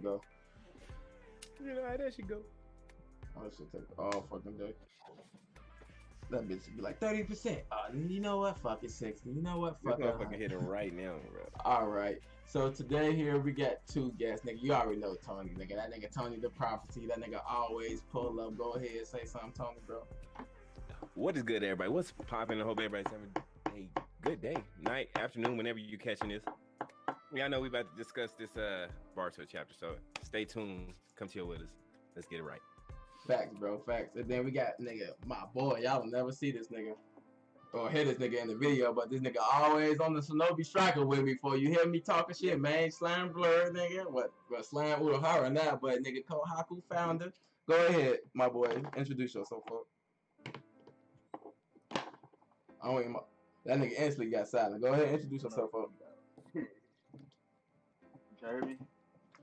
go. You know how that should go. Oh, that should take all fucking day. That bitch should be like 30%. You know what? Fuck it, 60. You know what? This Fuck it. motherfucker hitting right now, bro. All right. So today here we got two guests, nigga. You already know Tony, nigga. That nigga Tony the prophecy. That nigga always pull up. Go ahead, say something, Tony, bro. What is good, everybody? What's popping? I hope everybody's having a good day, night, afternoon, whenever you're catching this. Yeah, I know we about to discuss this BORUTO chapter, so stay tuned. Come chill with us. Let's get it right. Facts, bro. Facts. And then we got nigga, my boy. Y'all will never see this nigga or hear this nigga in the video, but this nigga always on the Shinobi Striker with me. For you hear me talking shit, man. Slam Blur, nigga. What Slam Urahara now, but nigga Kohaku founder. Go ahead, my boy. Introduce yourself, folks. I don't even. That nigga instantly got silent. Go ahead, introduce yourself, folks. Jeremy?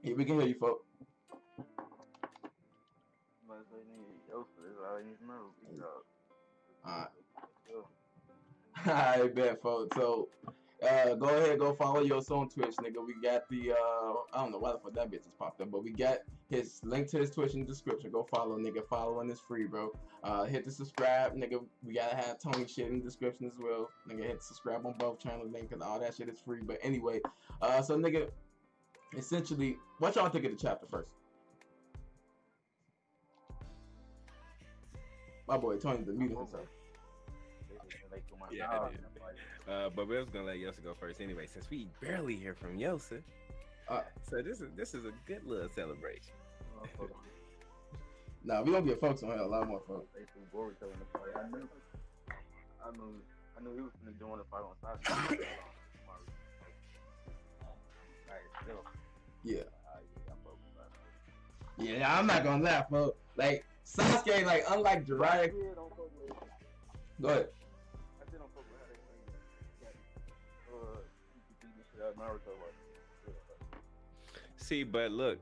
Yeah, we can hear you, folks. I bet, folks. So, go ahead, go follow YOSA on Twitch, nigga. We got the, I don't know why the fuck that bitch just popped up, but we got his link to his Twitch in the description. Go follow, nigga. Following is free, bro. Hit the subscribe, nigga. We gotta have Tony shit in the description as well. Nigga, hit subscribe on both channels, nigga, because all that shit is free. But anyway, so, nigga, essentially, what y'all think of the chapter first? My boy Tony muted himself. Yeah, but we was gonna let Yosa go first anyway, since we barely hear from Yosa. So this is a good little celebration. Nah, we gonna get folks on here, a lot more folks. They threw BORUTO in the fight. I knew he was gonna join the fight on Sasuke. Yeah. Yeah, I'm not gonna lie, folks. Like Sasuke, like unlike Jiraiya. Go ahead. I still don't fuck with how they beat this shit out Naruto. See, but look,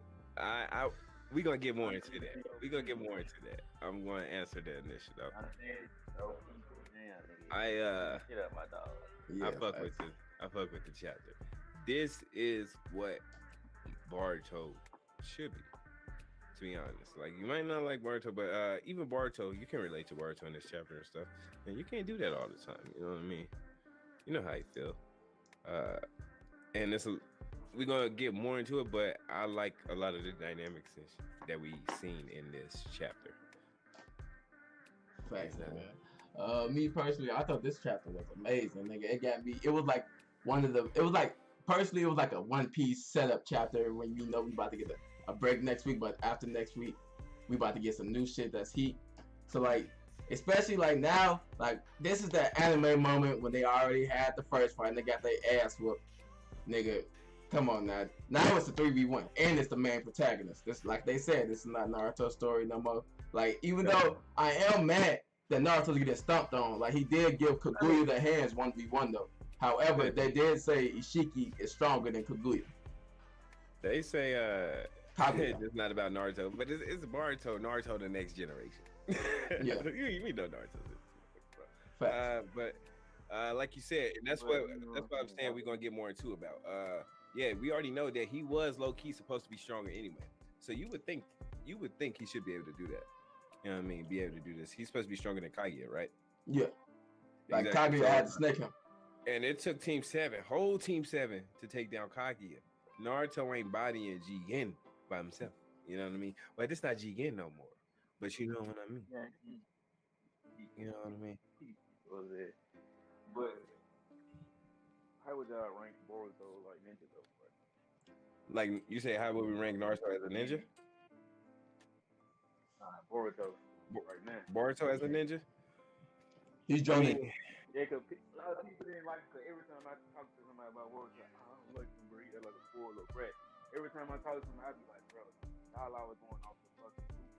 we gonna get more into that. I'm gonna answer that initially though. Get up, my dog. Yeah, I fuck with the chapter. This is what BORUTO should be. To be honest, like you might not like BORUTO, but even BORUTO, you can relate to BORUTO in this chapter and stuff, and you can't do that all the time. You know what I mean? You know how you feel. And we're gonna get more into it, but I like a lot of the dynamics that we seen in this chapter. Facts, man. Me personally, I thought this chapter was amazing, nigga. It got me. It was like personally, it was like a One Piece setup chapter when you know we about to get a break next week, but after next week, we about to get some new shit that's heat. So like, especially like now, like this is that anime moment when they already had the first fight and they got their ass whooped. Nigga, come on now. Now it's a 3v1 and it's the main protagonist. This, like they said, this is not Naruto's story no more. Like, even though I am mad that Naruto's getting stomped on, like he did give Kaguya the hands 1v1 though. However, they did say Ishiki is stronger than Kaguya. They say it's not about Naruto, but it's Naruto the next generation. Yeah. we know Naruto's Facts. But like you said, that's what I'm saying we're gonna get more into about. Yeah, we already know that he was low-key supposed to be stronger anyway. So you would think he should be able to do that. You know what I mean? Be able to do this. He's supposed to be stronger than Kaguya, right? Yeah. Like exactly. Kaguya had to snake him. And it took whole Team 7 to take down Kaguya. Naruto ain't bodying Jigen by himself. You know what I mean? But it's not Jigen no more. But you know what I mean? Yeah. You know what I mean? Was it? But how would y'all rank BORUTO like ninja though? Like you say, how would we rank Naruto as a ninja? BORUTO right now. BORUTO as a ninja? He's joining. Yeah, cause a lot of people didn't like it. Cause every time I talk to somebody about BORUTO, I don't like him, bro. He like a poor little brat. Every time I talk to him, I be like, bro, y'all always going off the fucking movie.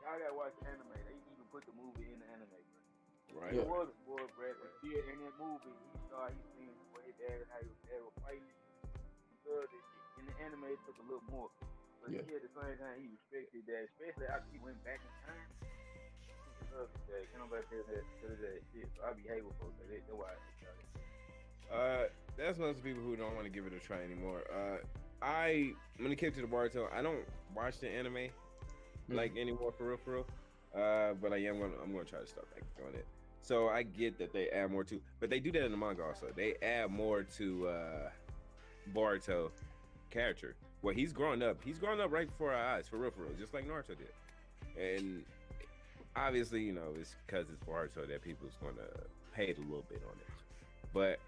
Y'all gotta watch the anime. They even put the movie in the anime, bro. Right. He was a spoiled brat, but still in that movie, he seen what his dad and how his dad was fighting. He loved it. In the anime, it took a little more. But at the same time, he respected that, especially after he went back in time. He loved that. Can't nobody tell that shit. So I be hating folks like that. That's why I that's most people who don't want to give it a try anymore. when it came to the Boruto, I don't watch the anime like anymore for real. But I'm gonna try to start back doing it. So I get that they add more to, but they do that in the manga also. They add more to Boruto character. Well, he's grown up. He's grown up right before our eyes, for real, just like Naruto did. And obviously, you know, it's because it's Boruto that people's gonna hate a little bit on it. But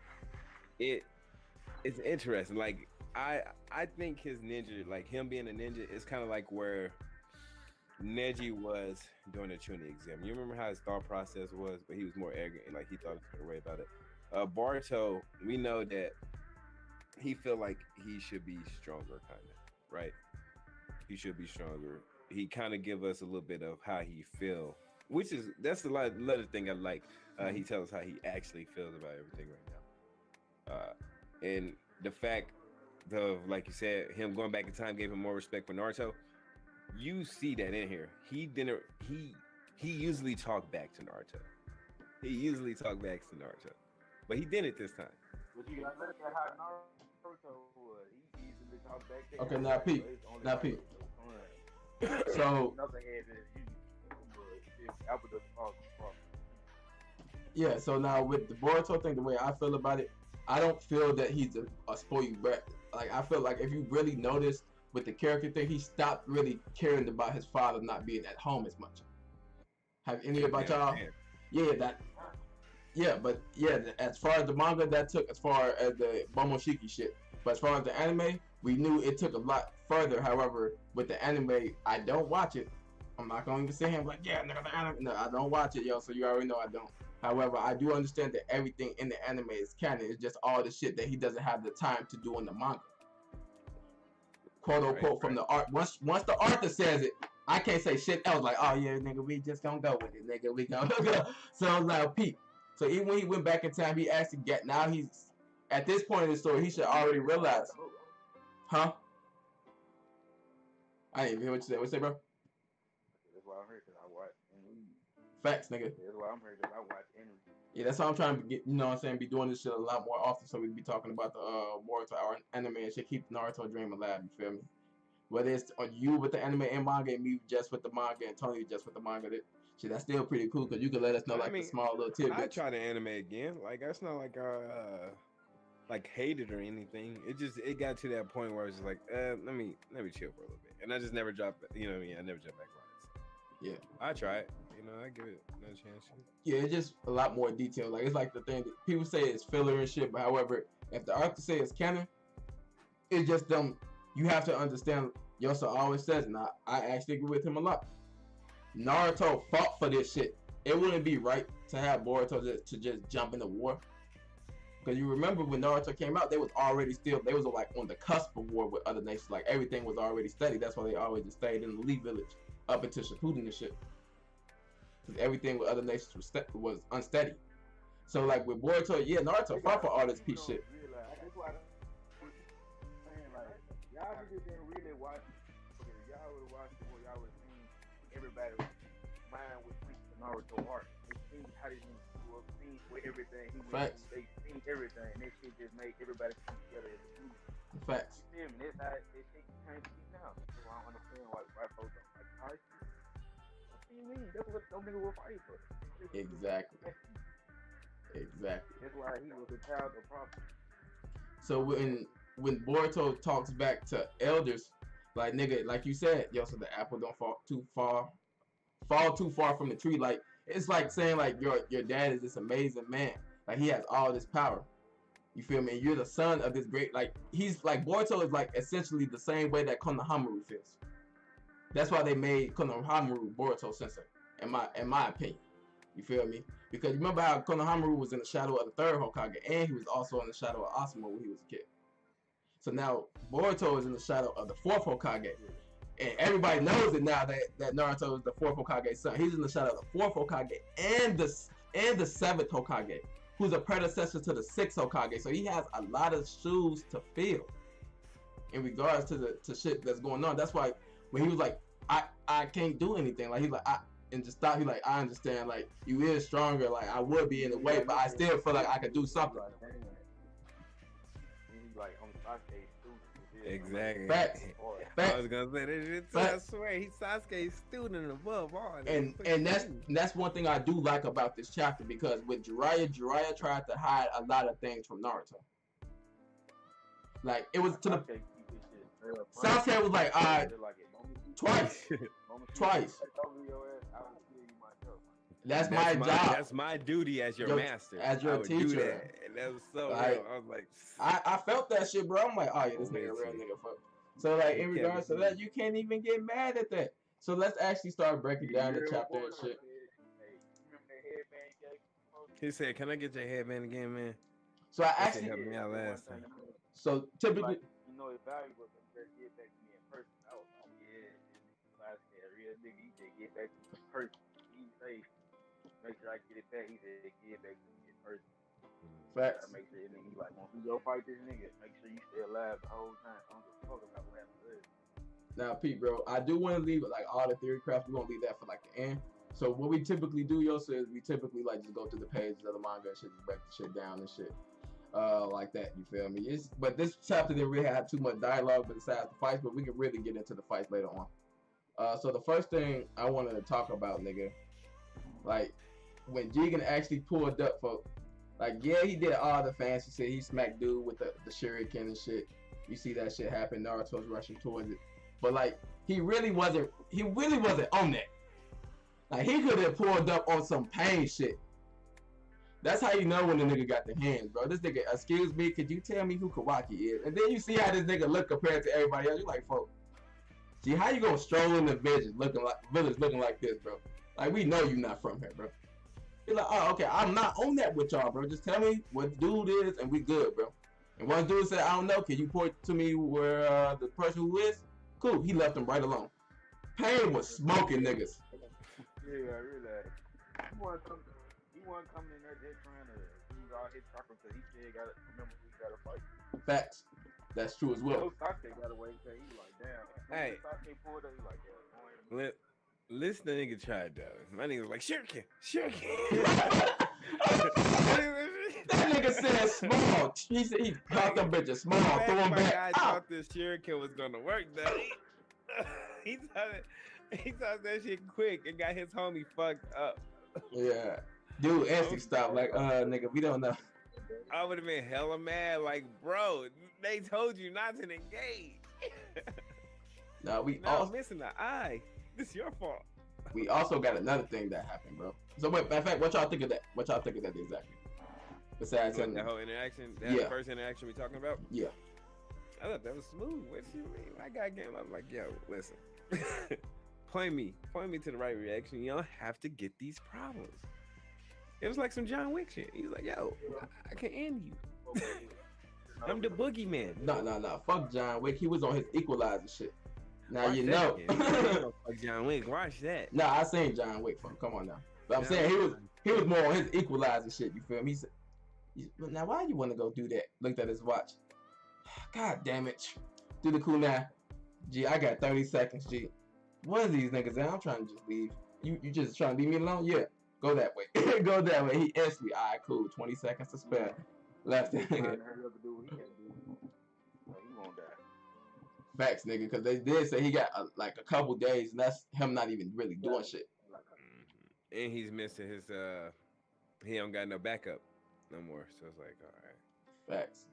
it's interesting. Like I think his ninja, like him being a ninja, is kind of like where Neji was doing the Chunin exam. You remember how his thought process was, but he was more arrogant and like he thought a way about it. Boruto, we know that he feel like he should be stronger, kind of, right? He should be stronger. He kind of give us a little bit of how he feel, that's a lot of thing I like. He tells how he actually feels about everything right now. And the fact of, like you said, him going back in time gave him more respect for Naruto. You see that in here. He usually talked back to Naruto. But he didn't this time. But you gotta look at how Naruto was. He easily talked back to Okay, now Pete. So yeah, so now with the Boruto thing, the way I feel about it, I don't feel that he's a spoiled brat. Like I feel like if you really notice with the character thing, he stopped really caring about his father not being at home as much. Have any about y'all? But as far as the manga, that took as far as the Momoshiki shit. But as far as the anime, we knew it took a lot further. However, with the anime, I don't watch it. I'm not going to sit here and be like, yeah, nigga, the anime. No, I don't watch it, yo, so you already know I don't. However, I do understand that everything in the anime is canon. It's just all the shit that he doesn't have the time to do in the manga. Quote unquote from the art. Once the author says it, I can't say shit else. Like, oh yeah, nigga, we just gonna go with it, nigga. We gonna go. So I was like, Pete. So even when he went back in time, he actually now he's at this point in the story, he should already realize. Huh? I didn't even hear what you said. What you say, bro? That's why I'm here, because I watch anime. Facts, nigga. That's why I'm here, because I watch anime. Yeah, that's how I'm trying to get, you know what I'm saying, be doing this shit a lot more often so we can be talking about the Boruto or anime and shit, keep the Naruto dream alive, you feel me? Whether it's you with the anime and manga and me just with the manga and Tony just with the manga, shit, that's still pretty cool because you can let us know the small little tidbits. I try the anime again. Like, that's not like like hated or anything. It got to that point where I was just like, let me chill for a little bit. And I just never dropped, you know what I mean? I never dropped back lines. Yeah. I try it. You know, I give it another chance. Yeah, it's just a lot more detail. Like, it's like the thing that people say it's filler and shit, but however, if the author say it's canon, it's just them. You have to understand, Yosa always says, and I actually agree with him a lot. Naruto fought for this shit. It wouldn't be right to have Boruto to just jump into war. Because you remember when Naruto came out, they was like on the cusp of war with other nations. Like everything was already steady. That's why they always just stayed in the Lee village up until Shippuden and shit. Because everything with other nations was unsteady. So like with Boruto, yeah, Naruto fought for all this piece shit. Y'all just didn't really watch. Okay, y'all would have watched it, or y'all would have seen everybody's mind was reached to Naruto heart. They seen how they grew up, seen where everything he went through. They seen everything. And that shit just made everybody come together as a group. Facts. You feel me? That's how that shit came to be now. So I don't understand why white folks don't like Naruto. What do you mean? That's what them niggas were fighting for. Exactly. That's why he was a child of prophecy. So when Boruto talks back to elders, like nigga, like you said, yo, so the apple don't fall too far from the tree. Like it's like saying like your dad is this amazing man, like he has all this power. You feel me? And you're the son of this great, like he's like Boruto is like essentially the same way that Konohamaru feels. That's why they made Konohamaru Boruto Sensei, in my opinion. You feel me? Because you remember how Konohamaru was in the shadow of the third Hokage, and he was also in the shadow of Asuma when he was a kid. So now Boruto is in the shadow of the fourth Hokage. And everybody knows it now that Naruto is the fourth Hokage's son. He's in the shadow of the fourth Hokage and the seventh Hokage, who's a predecessor to the sixth Hokage. So he has a lot of shoes to fill in regards to shit that's going on. That's why when he was like, I can't do anything. Like he's like, and just stop. He's like, I understand. Like you is stronger. Like I would be in a way, but I still feel like I could do something. He's like on the side stage too. Exactly. Facts. I was gonna say that shit too. I swear, he's Sasuke's student above all. And that's one thing I do like about this chapter, because with Jiraiya tried to hide a lot of things from Naruto. Like, it was to the Sasuke was like, twice. That's my job. That's my duty as your master. As your teacher. And that was so real. I was like, I felt that shit, bro. I'm like, oh yeah, this nigga a real nigga. Fuck. So like, in regards to that, you can't even get mad at that. So let's actually start breaking down the chapter and shit. He said, "Can I get your headband again, man?" So I actually helped me out last time. So typically, you know, it's valuable to get back to me in person. I was like, yeah, last day, a real nigga, he said, get back to me in person. He say, make sure I get it back. He said, get back to me in person. Facts. Make sure that nigga, like, when we go fight this nigga, make sure you stay alive the whole time. I don't give a fuck about what happened to us. Now, Pete, bro, I do want to leave like all the theory crafts. We're gonna leave that for like the end. So what we typically do, Yosa, is we typically like just go through the pages of the manga and shit, just break the shit down and shit. Like that, you feel me? But this chapter didn't really have too much dialogue besides the fights, but we can really get into the fights later on. So the first thing I wanted to talk about, nigga, like when Jigen actually pulled up for, like, yeah, he did all the fancy shit. He smacked dude with the shuriken and shit. You see that shit happen. Naruto's rushing towards it, but like he really wasn't on that. Like, he could have pulled up on some pain shit. That's how you know when the nigga got the hands, bro. This nigga, excuse me, could you tell me who Kawaki is? And then you see how this nigga look compared to everybody else. You're like, folks, see, how you gonna stroll in the village looking like this, bro? Like, we know you not from here, bro. You're like, oh, okay, I'm not on that with y'all, bro. Just tell me what dude is and we good, bro. And once dude said, I don't know, can you point to me where the person who is? Cool, he left him right alone. Pain was smoking niggas. Yeah, I realized. He wasn't coming in there just trying to use all his chakra because he said remember we gotta fight. Facts. That's true as well. Sasuke got away because he was like, damn. Hey. Sasuke pulled up, he like, yeah. Listen, the nigga tried though. My nigga was like, shuriken. That nigga said small. He said he caught them bitches small. Throw him back. I thought this shuriken was gonna work though. He thought that shit quick and got his homie fucked up. Yeah. Dude, Anstey stopped like, nigga, we don't know. I would have been hella mad, like, bro, they told you not to engage. Missing the eye. This is your fault. We also got another thing that happened, bro. So wait, in fact, what y'all think of that? What y'all think of that exactly? Besides that whole interaction, first interaction we talking about? Yeah. I thought that was smooth. What you mean? I got game. I'm like, yo, listen. Point me to the right reaction. You don't have to get these problems. It was like some John Wick shit. He's like, yo, I can end you. I'm the boogeyman. No. Fuck John Wick. He was on his equalizer shit. Now watch you know. Fuck John Wick. Watch that. Nah, I seen John Wick. Come on now. But I'm saying he was more on his equalizer shit. You feel me? He said, now why you want to go do that? Looked at his watch. God damn it. Do the cool now. Gee, I got 30 seconds, G. One of these niggas, I'm trying to just leave. You just trying to leave me alone? Yeah. Go that way. Go that way. He instantly, all right, cool. 20 seconds to spare. Left it. He won't die. Facts, nigga, because they did say he got like a couple days, and that's him not even really doing shit. And he's missing his, he don't got no backup no more. So it's like, all right. Facts.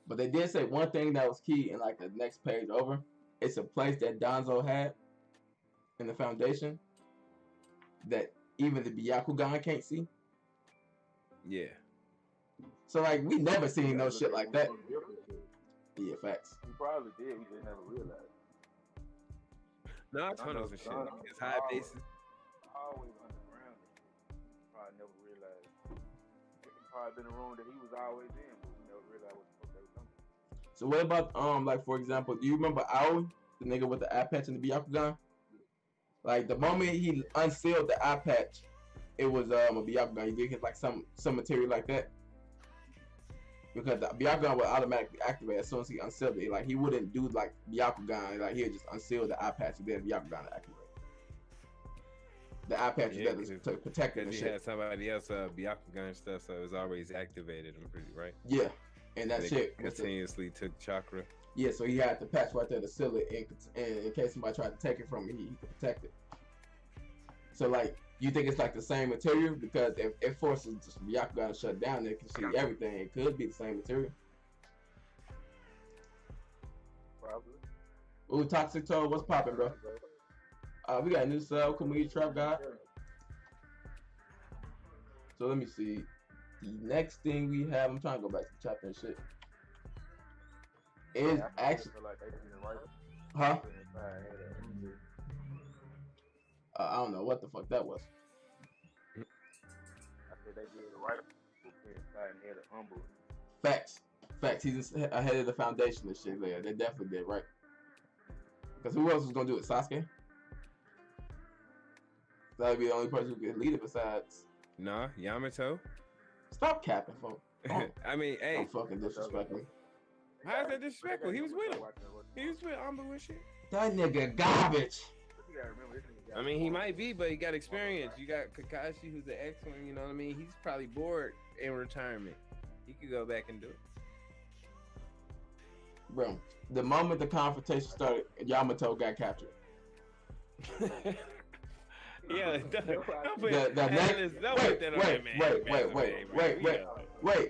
But they did say one thing that was key in like the next page over. It's a place that Danzo had in the foundation that even the Byakugan can't see. Yeah. So like we never seen no shit like that. Yeah, facts. He probably did. He just never realized. No, tunnels and shit. It's high bases. Always underground. Probably never realized. He probably been in a room that he was always in, but we never realized what the fuck they were doing. So what about like for example, do you remember Aoi, the nigga with the eye patch and the Byakugan? Like the moment he unsealed the eye patch, it was a Byakugan. He did get like some material like that. Because the Byakugan would automatically activate as soon as he unsealed it. Like he wouldn't do like Byakugan, like he'd just unseal the eye patch and then Byakugan to activate. The eye patch is there to protect it and he shit. Had somebody else Byakugan and stuff, so it was always activated. I'm pretty right. Yeah, and that shit continuously took chakra. Yeah, so he had the patch right there to seal it in case somebody tried to take it from him, he could protect it. So like, you think it's like the same material? Because if it forces Byakugan to shut down, it can see everything. It could be the same material. Probably. Ooh, Toxic Toad, what's poppin', bro? We got a new sub, Kamui Trap God. So let me see. The next thing we have, I'm trying to go back to the chapter and shit. Is actually, huh? I don't know what the fuck that was. I said they did it right. And they had an humble. Facts. He's ahead of the foundation and shit there. They definitely did right. Because who else was gonna do it? Sasuke? That would be the only person who could lead it besides. Nah, Yamato. Stop capping, folks. I mean, hey. Don't fucking disrespect me. How is that disrespectful? He was with him. He was with Ambu and shit. That nigga garbage. I mean, he might be, but he got experience. You got Kakashi, who's the excellent, you know what I mean? He's probably bored in retirement. He could go back and do it. Bro, the moment the confrontation started, Yamato got captured. Yeah,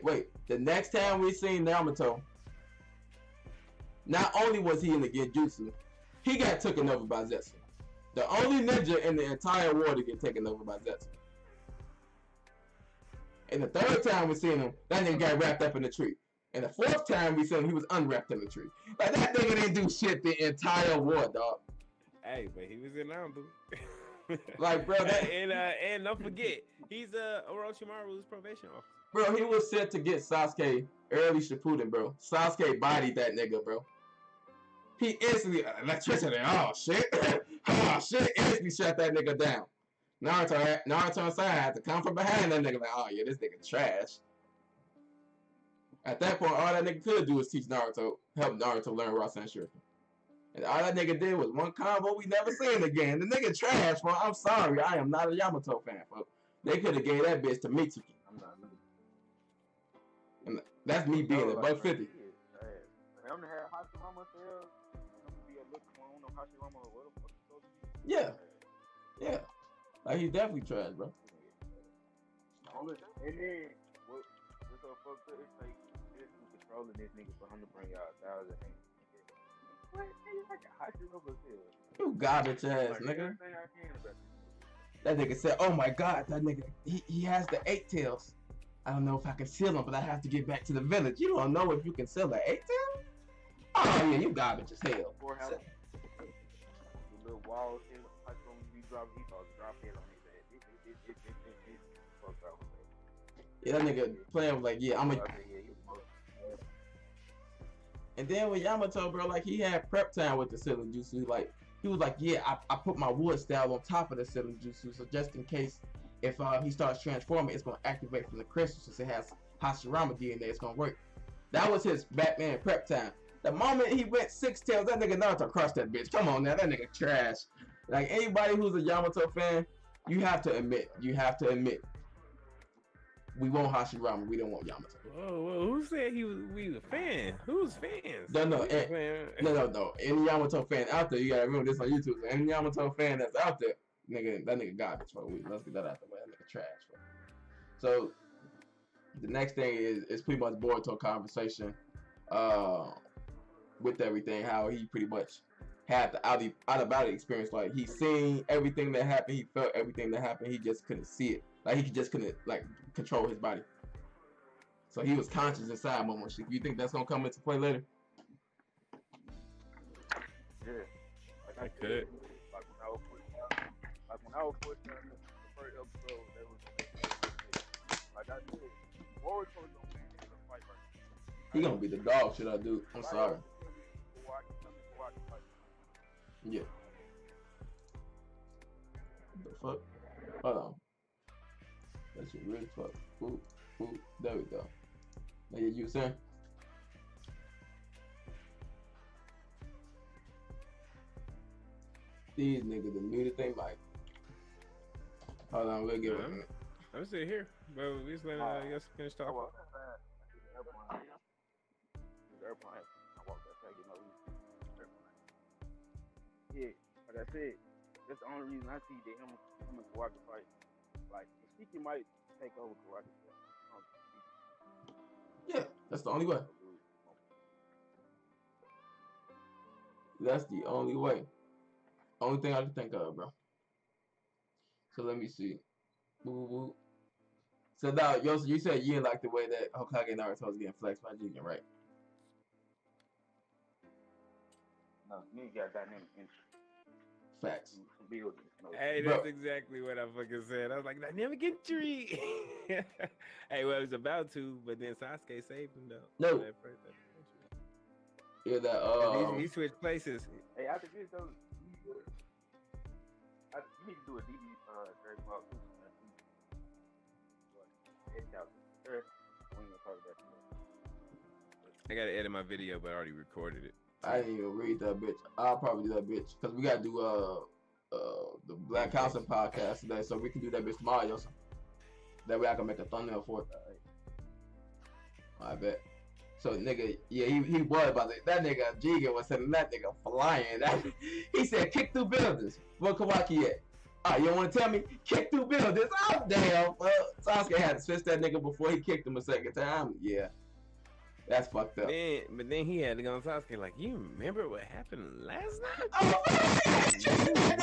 wait. The next time we seen Yamato, not only was he in the Genjutsu, he got taken over by Zetsu. The only ninja in the entire world to get taken over by Zetsu. And the third time we seen him, that nigga got wrapped up in the tree. And the fourth time we seen him, he was unwrapped in the tree. Like, that nigga didn't do shit the entire war, dog. Hey, but he was in Ambu. Like, bro, that... and don't forget, he's Orochimaru's probation officer. Bro, he was set to get Sasuke early Shippuden, bro. Sasuke bodied that nigga, bro. He instantly electricity. Oh shit! Oh shit! Instantly shut that nigga down. Naruto and Sai had to come from behind that nigga. Like, oh yeah, this nigga trash. At that point, all that nigga could do was teach Naruto, help Naruto learn Rasen Shuriken. And all that nigga did was one combo we never seen again. The nigga trash, bro. I'm sorry, I am not a Yamato fan, folks. They could have gave that bitch to Mitsuki. I'm not. And that's me being a buck 50. I'm gonna have Hashirama sell. I'm gonna be a look on Hashirama or what the fuck is supposed to be. Yeah. Like, he's definitely trash, bro. And then what's so fucked up? It's like this is controlling this nigga for him to bring out 1,000 things. What? Nigga, like a Hashirama sell. You garbage ass nigga. That nigga said, "Oh my god, that nigga, he has the 8 tails. I don't know if I can seal him, but I have to get back to the village." You don't know if you can seal the 8 tails? Oh yeah, you garbage as hell. The little wall shit, he thought drop head on his ass. It fucked up. Yeah, that nigga playing was like, yeah, I'm a. And then with Yamato, bro, like, he had prep time with the sealing jutsu. Like, he was like, yeah, I put my wood style on top of the sealing jutsu, so just in case if he starts transforming, it's gonna activate from the crystal since it has Hashirama DNA. It's gonna work. That was his Batman prep time. The moment he went 6 tails, that nigga Naruto crushed that bitch. Come on now, that nigga trash. Like, anybody who's a Yamato fan, you have to admit, we want Hashirama, we don't want Yamato. Whoa, who said we were fans? Who's fans? No. Any Yamato fan out there, you gotta remember this on YouTube. So any Yamato fan that's out there, nigga, that nigga garbage, bro. Let's get that out the way. That nigga trash, bro. So the next thing is pretty much Boruto conversation with everything, how he pretty much had the out of body experience. Like, he seen everything that happened, he felt everything that happened, he just couldn't see it. Like, he just couldn't like control his body. So he was conscious inside moments. You think that's gonna come into play later? Yeah. I could. Like when I was pushing the first episode, that was like I said, Boruto gonna be in the fight right now. He gonna be the dog shit I do. I'm sorry. Yeah. The fuck? Hold on. That shit really fuck. Ooh. There we go. Now you saying? These niggas the muted thing like. Hold on, we'll give it a minute. I'm still here, but we just letting you finish talking. The airplane. I walked outside, Yeah, like I said, that's the only reason I see that him and Kawaki fight. Like, Shiki might take over Kawaki. Yeah, that's the only way. That's the only way. Only thing I can think of, bro. So let me see. Woo woo. So now, Yosa, you said you didn't like the way that Hokage Naruto was getting flexed by Jigen, right? No, you got dynamic entry. Facts. Building. No. Hey, Bro. that's exactly what I fucking said. I was like, dynamic entry. Hey, well, I was about to, but then Sasuke saved him though. No. That first entry. Yeah, that He switched places. Hey, after this though, you need to do a DD Dragon Ball too. We ain't gonna talk about that. I gotta edit my video, but I already recorded it. I didn't even read that bitch. I'll probably do that bitch because we gotta do the Black Council podcast today, so we can do that bitch tomorrow, Yosa. That way I can make a thumbnail for it. I bet. So nigga, yeah, he was about it. That nigga Jigen was sending that nigga flying. He said kick through buildings. Where Kawaki at? Oh, you don't want to tell me? Kick through buildings. Oh damn. Sasuke had to switch that nigga before he kicked him a second time. Yeah. That's fucked up. But then he had to go on Sasuke like, you remember what happened last night? Oh,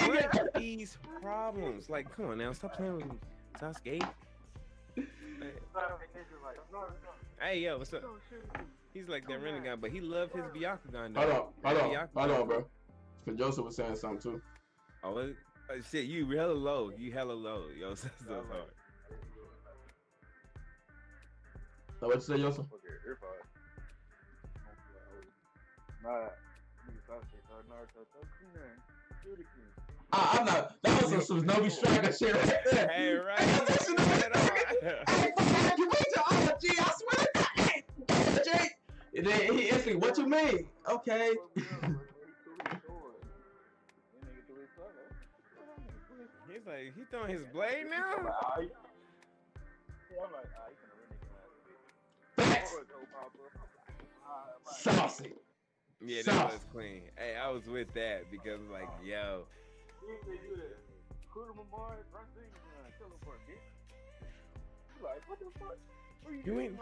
What are these problems? Like, come on now, stop playing with me, Sasuke. Hey, yo, what's up? He's like that Rinnegan, but he loved his Byakugan though. Hold on, bro. Because Joseph was saying something too. Oh, shit, you hella low. You hella low, yo. That's hard. So what you say, Joseph? I'm not. That was some Shinobi Striker shit right there. Hey, right. Hey, that's Shinobi Striker. Hey, fuck, you wait till oh, G, I swear to God. Hey, G. And then he instantly, what you mean? Okay. He's like, he throwing his blade now? Facts. Saucy. Yeah, that was clean. Hey, I was with that because like, yo. Like, what the fuck? You ain't.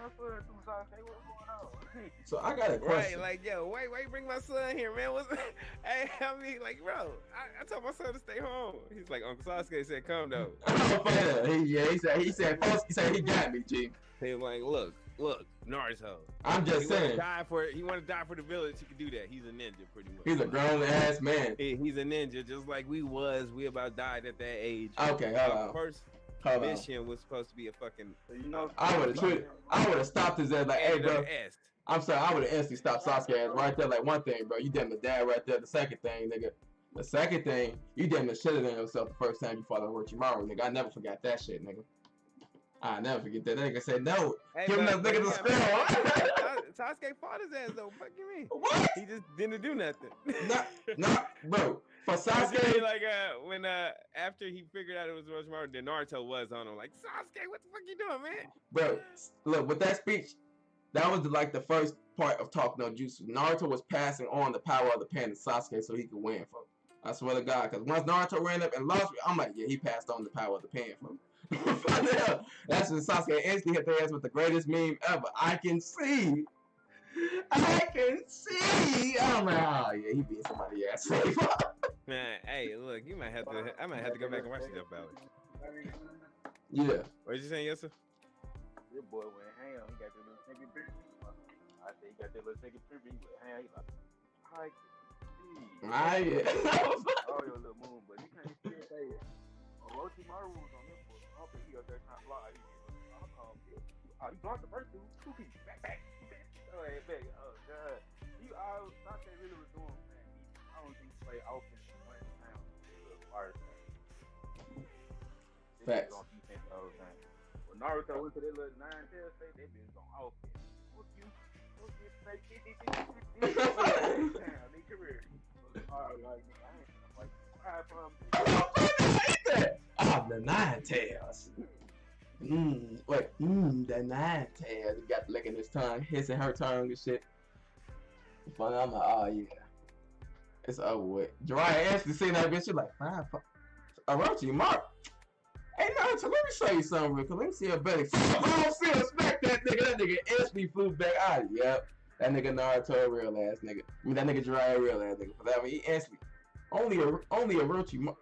So I got a question. Right, like, yo, why you bring my son here, man? What's hey, I mean, like, bro, I told my son to stay home. He's like, Uncle Sasuke said, come though. he said he got me, G. He was like, look, Naruto. I'm just saying. He wanted to die for the village. He could do that. He's a ninja, pretty much. He's a grown ass man. He's a ninja, just like we about died at that age. Okay, hold on. First mission was supposed to be a fucking. I would have stopped his ass like, hey, bro. I'm sorry, I would have instantly stopped Sasuke ass right there. Like, one thing, bro, you damn the dad right there. The second thing, nigga. The second thing, you damn the shit in yourself the first time you fought Orochimaru, nigga. I never forgot that shit, nigga. I never forget that. Nigga said no. Hey, give him that nigga the spell. Sasuke fought his ass though. Fuck you mean? What? He just didn't do nothing. Nah, bro. For Sasuke, like when after he figured out it was Orochimaru, then Naruto was on him. Like, Sasuke, what the fuck you doing, man? Bro, look, with that speech, that was like the first part of Talk No Jutsu. Naruto was passing on the power of the pen to Sasuke so he could win from. I swear to God, because once Naruto ran up and lost, I'm like, yeah, he passed on the power of the pen from. That's when Sasuke instantly hit their ass with the greatest meme ever. I can see. I'm like, oh yeah, he beat somebody ass. Man, hey, look, I might have to go back and watch the Death Valley. Yeah. What you saying, yes sir? Your boy went ham. He got that little nigga picture. I said he got that little nigga picture. He went ham. He like, I can see. Oh, your little moon, but you can't still say it. Orochimaru was on this book. I don't think he up there trying to block. You blocked the first two pieces. Back. Oh, hey, back. Oh, God. Sasuke really was doing, man. I don't think he played offense one time. Facts. On defense all the time. When Naruto went to that little 9-tail state, they been on offense. Fuck you. Damn, they career. Alright, like, oh, the 9 tails. The 9 tails. He got licking his tongue, hissing her tongue and shit. Funny, I'm like, oh yeah. It's over with. Jiraiya actually seen that bitch. She like, Orochi, Mark. Hey, Naruto, let me show you something real quick. Let me see your belly. I don't see smack that nigga. That nigga instantly flew back out. Yep. That nigga Naruto a real ass nigga. I mean, that nigga Jiraiya a real ass nigga. For that one, he instantly. Only Orochi.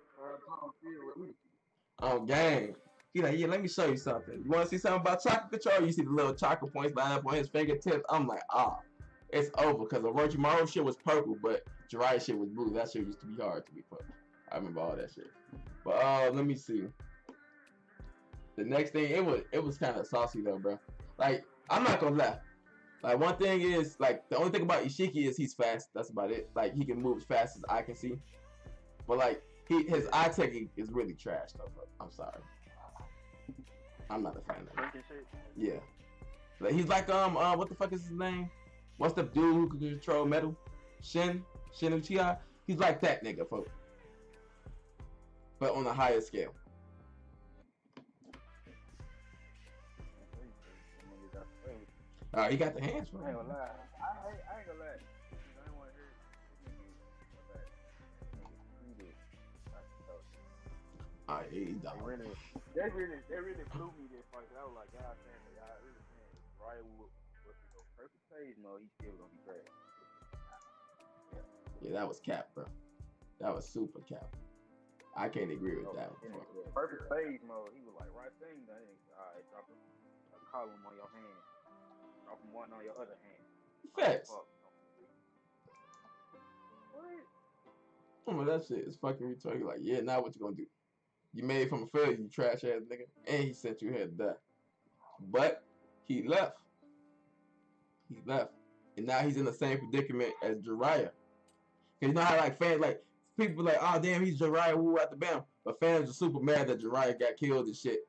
Oh, gang. He like, yeah, let me show you something. You want to see something about chakra control? You see the little chakra points line up on his fingertips. I'm like, it's over. Because Orochimaru shit was purple, but Jiraiya shit was blue. That shit used to be hard to be put. I remember all that shit. But let me see. The next thing, it was kind of saucy though, bro. Like, I'm not gonna lie. Like, one thing is, like, the only thing about Ishiki is he's fast. That's about it. Like, he can move as fast as I can see. But like, his eye taking is really trash though. Bro. I'm sorry. I'm not a fan of it. Yeah. Like, he's like what the fuck is his name? What's the dude who can control metal? Shin Uchiha? He's like that nigga, folks. But on a higher scale. He got the hands for I ain't gonna lie. I ain't gonna lie. I ain't want to hear he's done. They really blew me this fight. I was like, God damn it, y'all really saying Ryan was the perfect phase mode, he's still gonna be trash. Yeah, that was cap, bro. That was super cap. I can't agree with that. Perfect phase mode, he was like, right thing, then alright, drop a column on your hand. Drop one on your other hand. Facts. What? Oh, that shit is fucking retarded. Like, yeah, now what you gonna do? You made from a failure, you trash ass nigga, and he sent you here to die. But he left. And now he's in the same predicament as Jiraiya. Cause you know how like fans like people like, oh damn, he's Jiraiya, woo at the bam. But fans are super mad that Jiraiya got killed and shit.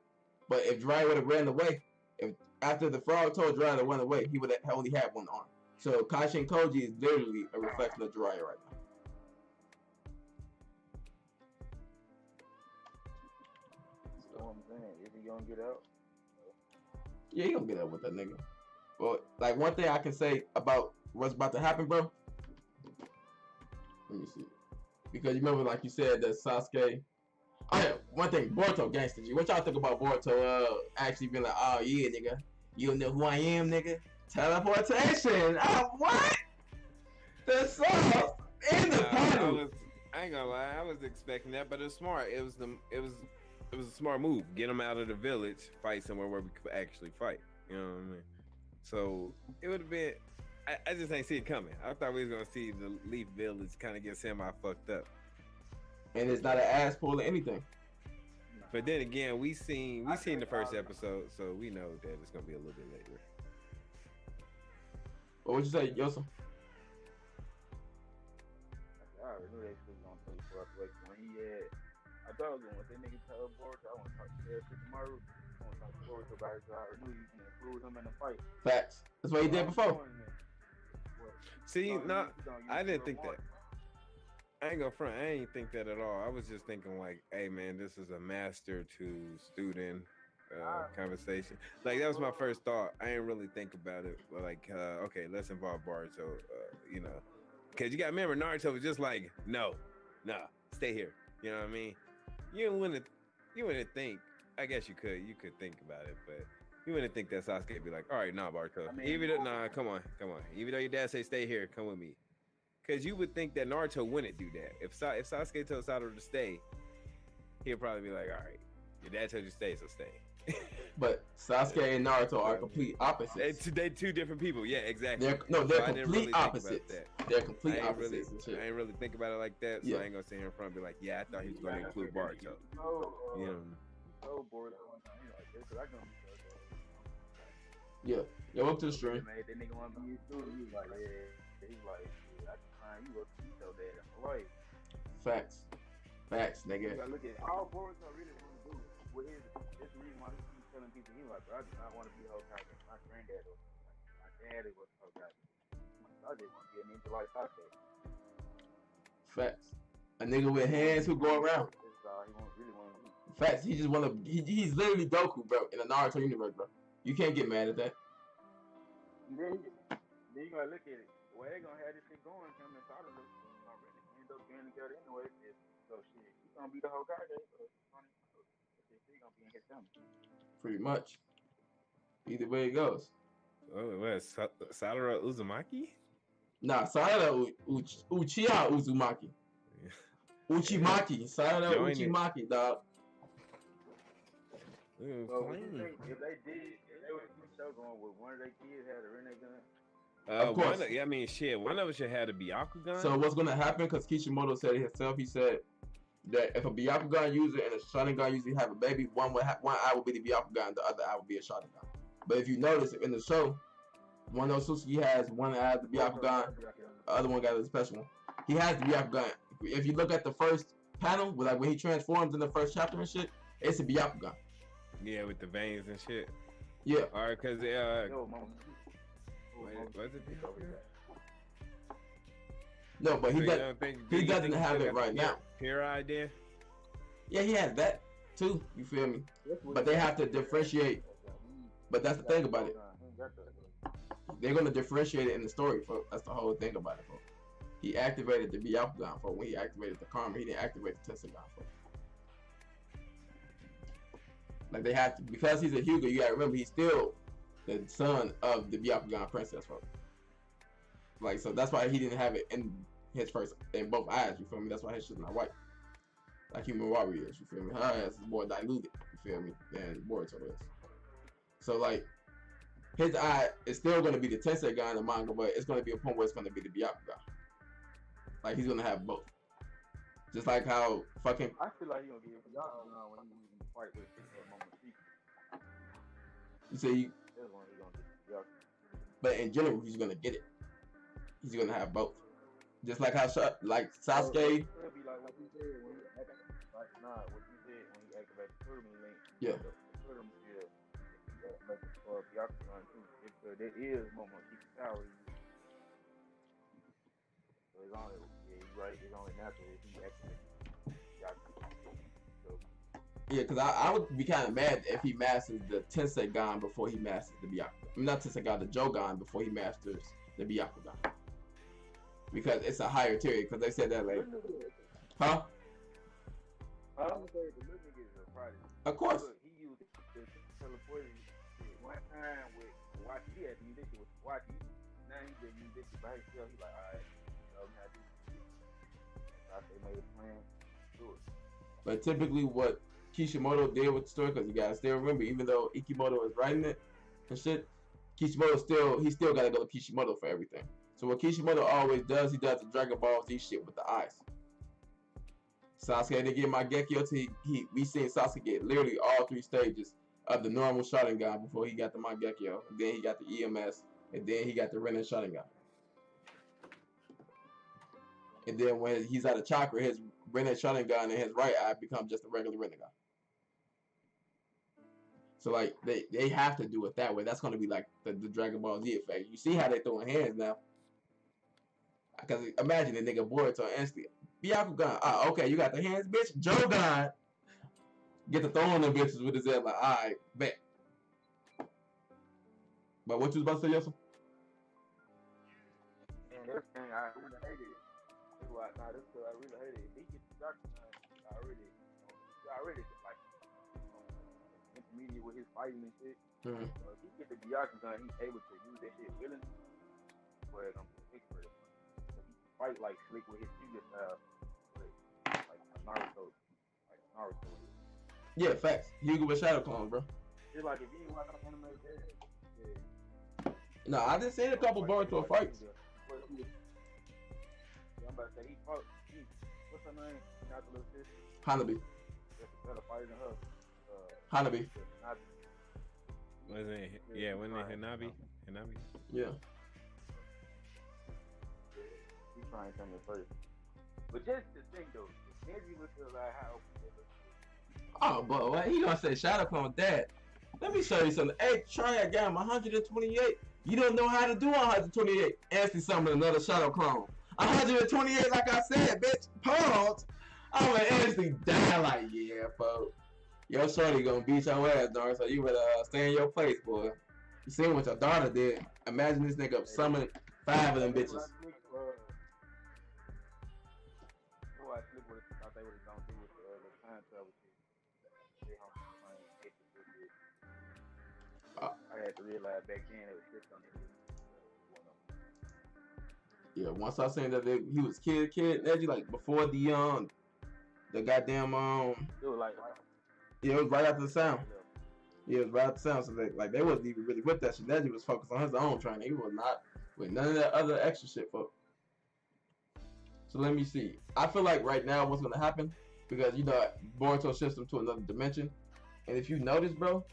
But if Jiraiya would have ran away, if after the frog told Jiraiya to run away, he would have only had one arm. So Kashin Koji is literally a reflection of Jiraiya right now. You know what I'm saying? Is he gonna get out? Yeah, he gonna get out with that nigga. Well, like one thing I can say about what's about to happen, bro. Let me see. Because you remember, like you said, that Sasuke. Oh yeah, one thing, Boruto gangster G. What y'all think about Boruto actually being like, oh yeah, nigga, you know who I am, nigga? Teleportation. What? The sauce in the panel. I ain't gonna lie, I was expecting that, but it's smart. It was a smart move. Get him out of the village, fight somewhere where we could actually fight. You know what I mean? So it would have been. I just ain't see it coming. I thought we was gonna see the Leaf Village kind of get semi fucked up. And it's not an ass pull or anything. But then again, we seen the first episode, so we know that it's gonna be a little bit later. What would you say, Yosa? I already knew they was gonna play for us. Like when he had, I thought when that nigga told Boruto, I want to talk to Shikamaru. I want to talk to Boruto about it, so I already knew he was gonna include him in the fight. Facts. That's what he did before. See, I didn't think that. I ain't gonna front. I ain't think that at all. I was just thinking like, hey man, this is a master to student conversation. Like that was my first thought. I didn't really think about it. Like, okay, let's involve Boruto. You know, because you got to remember Naruto was just like, no, stay here. You know what I mean? You wouldn't think. I guess you could think about it, but you wouldn't think that Sasuke would be like, all right, nah, Boruto. Come on. Even though your dad say stay here, come with me. Because you would think that Naruto wouldn't do that. If Sasuke told Satoru to stay, he'll probably be like, all right, your dad told you to stay, so stay. But Sasuke and Naruto are complete opposites. They're two different people. Yeah, exactly. They're complete opposites. They're complete opposites. I ain't really think about it like that, so I ain't gonna sit here in front and be like, yeah, I thought he was going to include Boruto. You know? So Boruto one time, he like, this, I gonna be yeah. Yo, up to the stream. Man, that nigga want to be his student. He was like, yeah. He's like, I can find you up to so that right. Facts, nigga. You gotta look at all Boruto really want to do. What is it? That's the reason why he keeps telling people he like, bro, I do not want to be Hokage. My granddad was my daddy was Hokage. I just want to be a ninja like Sasuke. Facts. A nigga with hands who go around. That's all he really want to do. Facts. He just want to. He's literally Goku, bro, in the Naruto universe, bro. You can't get mad at that. Then you gotta look at it. The way they gonna have this shit going, him and Satoru already end up being together anyway. So shit, she's gonna be the whole guy. She's gonna be in his family. Pretty much. Either way it goes. Oh, what? Sadara Uzumaki? Nah, Sarada Uchiha Uzumaki. Uchimaki. Sarada Uchimaki, dog. So what you think if they were to keep the show going, would one of their kids have a Rene gun? Of course. I mean, shit. One of us should have a Byakugan. So what's gonna happen? Because Kishimoto said it himself. He said that if a Byakugan user and a Sharingan user have a baby, one eye will be the Byakugan, the other eye will be a Sharingan. But if you notice in the show, one of those Susuki has one eye as the Byakugan, the other one got a special one. He has the Byakugan. If you look at the first panel, like when he transforms in the first chapter and shit, it's a Byakugan. Yeah, with the veins and shit. Yeah. All right, because was it? No, but he doesn't have it right now. Pure idea. Yeah, he has that too. You feel me? But they have to differentiate. But that's the thing about it. They're gonna differentiate it in the story, folks. That's the whole thing about it, folks. He activated the Byakugan, folks. When he activated the Karma, he didn't activate the Tenseigan, folks. Like they have to, because he's a Hyuga, you gotta remember he's still the son of the Byakugan princess, folks. Like, so that's why he didn't have it in his first, in both eyes, you feel me? That's why his shit's not white. Like human warrior is, you feel me? Her ass is more diluted, you feel me, than Boruto is. So like, his eye is still gonna be the Tenseigan in the manga, but it's gonna be a point where it's gonna be the Byakugan. Like he's gonna have both. Just like how fucking I feel like he's gonna get Byakugan when he's in the fight with you say you, but in general he's gonna get it. He's gonna have both. Just like how like Sasuke. It could be like what you said when he activated, like what you said when he activated the Totem link. Yeah. The Totem skill. Like for Byakugan too. There is Momoshiki power. So it's only you're right. It's only natural if he activates Byakugan. Yeah, because I would be kind of mad if he masters the Tenseigan before he masters the Byakugan. I mean, not Tenseigan, the Jogan before he masters the Byakugan. Because it's a higher tier, because they said that like... Huh? I don't say the little nigga is a product. Of course. Look, he used the teleporting shit one time with Wachi. He had to use this shit with Wachi. Now he just use this shit by himself. He's like, alright, I'm not doing this shit. I they made a plan to do it. But typically what Kishimoto did with the story, because you gotta still remember, even though Ikimoto is writing it and shit, Kishimoto still gotta go to Kishimoto for everything. So what Kishimoto always does, he does the Dragon Ball Z shit with the eyes. Sasuke didn't get Mangekyo till we seen Sasuke get literally all 3 stages of the normal Sharingan before he got the Mangekyo. And then he got the EMS, and then he got the Renin Sharingan. And then when he's out of chakra, his Renin Sharingan and his right eye become just a regular Rinnegan. So like they have to do it that way. That's gonna be like the Dragon Ball Z effect. You see how they throwing hands now. Because imagine the nigga Boruto instantly. Byakugan. Ah, okay, you got the hands, bitch. Jogan. Get to throwing them bitches with his head like, alright, bet. But what you was about to say, Yosa? And this thing I really hate it. This is why this is I really hate it. If he gets the Byakugan, I already like intermediate with his fighting and shit. Mm-hmm. If he get the Byakugan, he's able to use that shit willingly. Where I'm expert. Fight like slick with his finger style, like Naruto, Yeah, facts. Hyuga with Shadow Clone, bro. It's like if you ain't watching anime, yeah. No, I just seen a couple Boruto fights. Yeah, I'm about to say he fought. What's her name? Not the little sister. Hanabi. That's a better fighter than her. Hanabi. Wasn't it? Yeah, wasn't it Hanabi? Hanabi. Yeah. He's trying to come in first. But just the thing though, Henry was like how. Oh, but what he gonna say? Shadow Clone Dad. Let me show you something. Hey, try I got him 128. You don't know how to do 128. Answer something another Shadow Clone. 128, like I said, bitch. Pause. I'm gonna instantly die like, yeah, folks. Yo, shorty gonna beat your ass, dog. So you better stay in your place, boy. You seen what your daughter did. Imagine this nigga summoning 5 of them bitches. gonna do with the time travel shit. They on the same nature with it. Uh, I had to realize back then it was shit on it. yeah, once I seen that he was kid, edgy, like before the goddamn It was like yeah, it was right after the sound. right left. Yeah, it was right after the sound. So they wasn't even really with that shit. Edgy was focused on his own training. He was not with none of that other extra shit, folks. So let me see. I feel like right now what's gonna happen, because you know Boruto shifts him to another dimension, and if you notice, bro,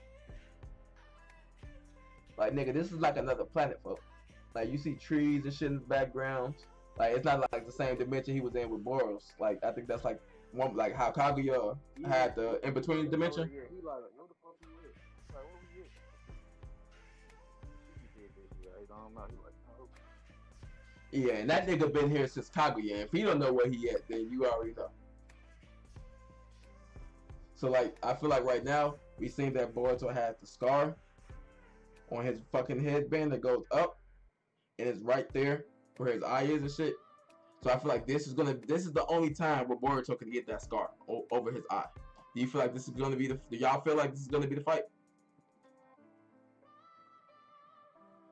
like nigga, this is like another planet, folks. Like you see trees and shit in the background. Like it's not like the same dimension he was in with Boros. Like I think that's like one, like how Kaguya had the in between dimension. Yeah, he like, what the fuck we at? Like, what we at? He said that shit. I don't know. He like, oh. Yeah, and that nigga been here since Kaguya. If he don't know where he at, then you already know. So like, I feel like right now we seen that Boruto has the scar on his fucking headband that goes up, and it's right there where his eye is and shit. So I feel like this is the only time where Boruto can get that scar over his eye. Do you feel like this is gonna be do y'all feel like this is gonna be the fight?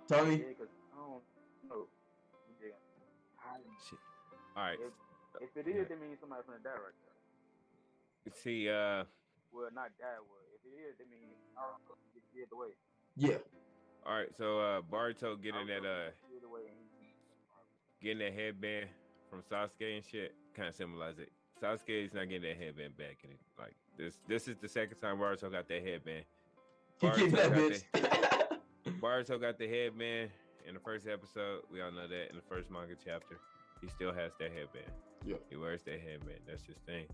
Tony? Yeah, because I don't know. Yeah. Shit. All right. If it is, that means somebody's gonna die right there. See, Well, not die. Well, if it is, that means Naruto get scared away. Yeah. all right. So Boruto getting Naruto that get scared away and getting that headband from Sasuke and shit kind of symbolize it. Sasuke is not getting that headband back, and like this is the second time Boruto got that headband. He keep that bitch. Boruto got the headband in the first episode. We all know that in the first manga chapter. He still has that headband. Yeah. He wears that headband. That's his thing.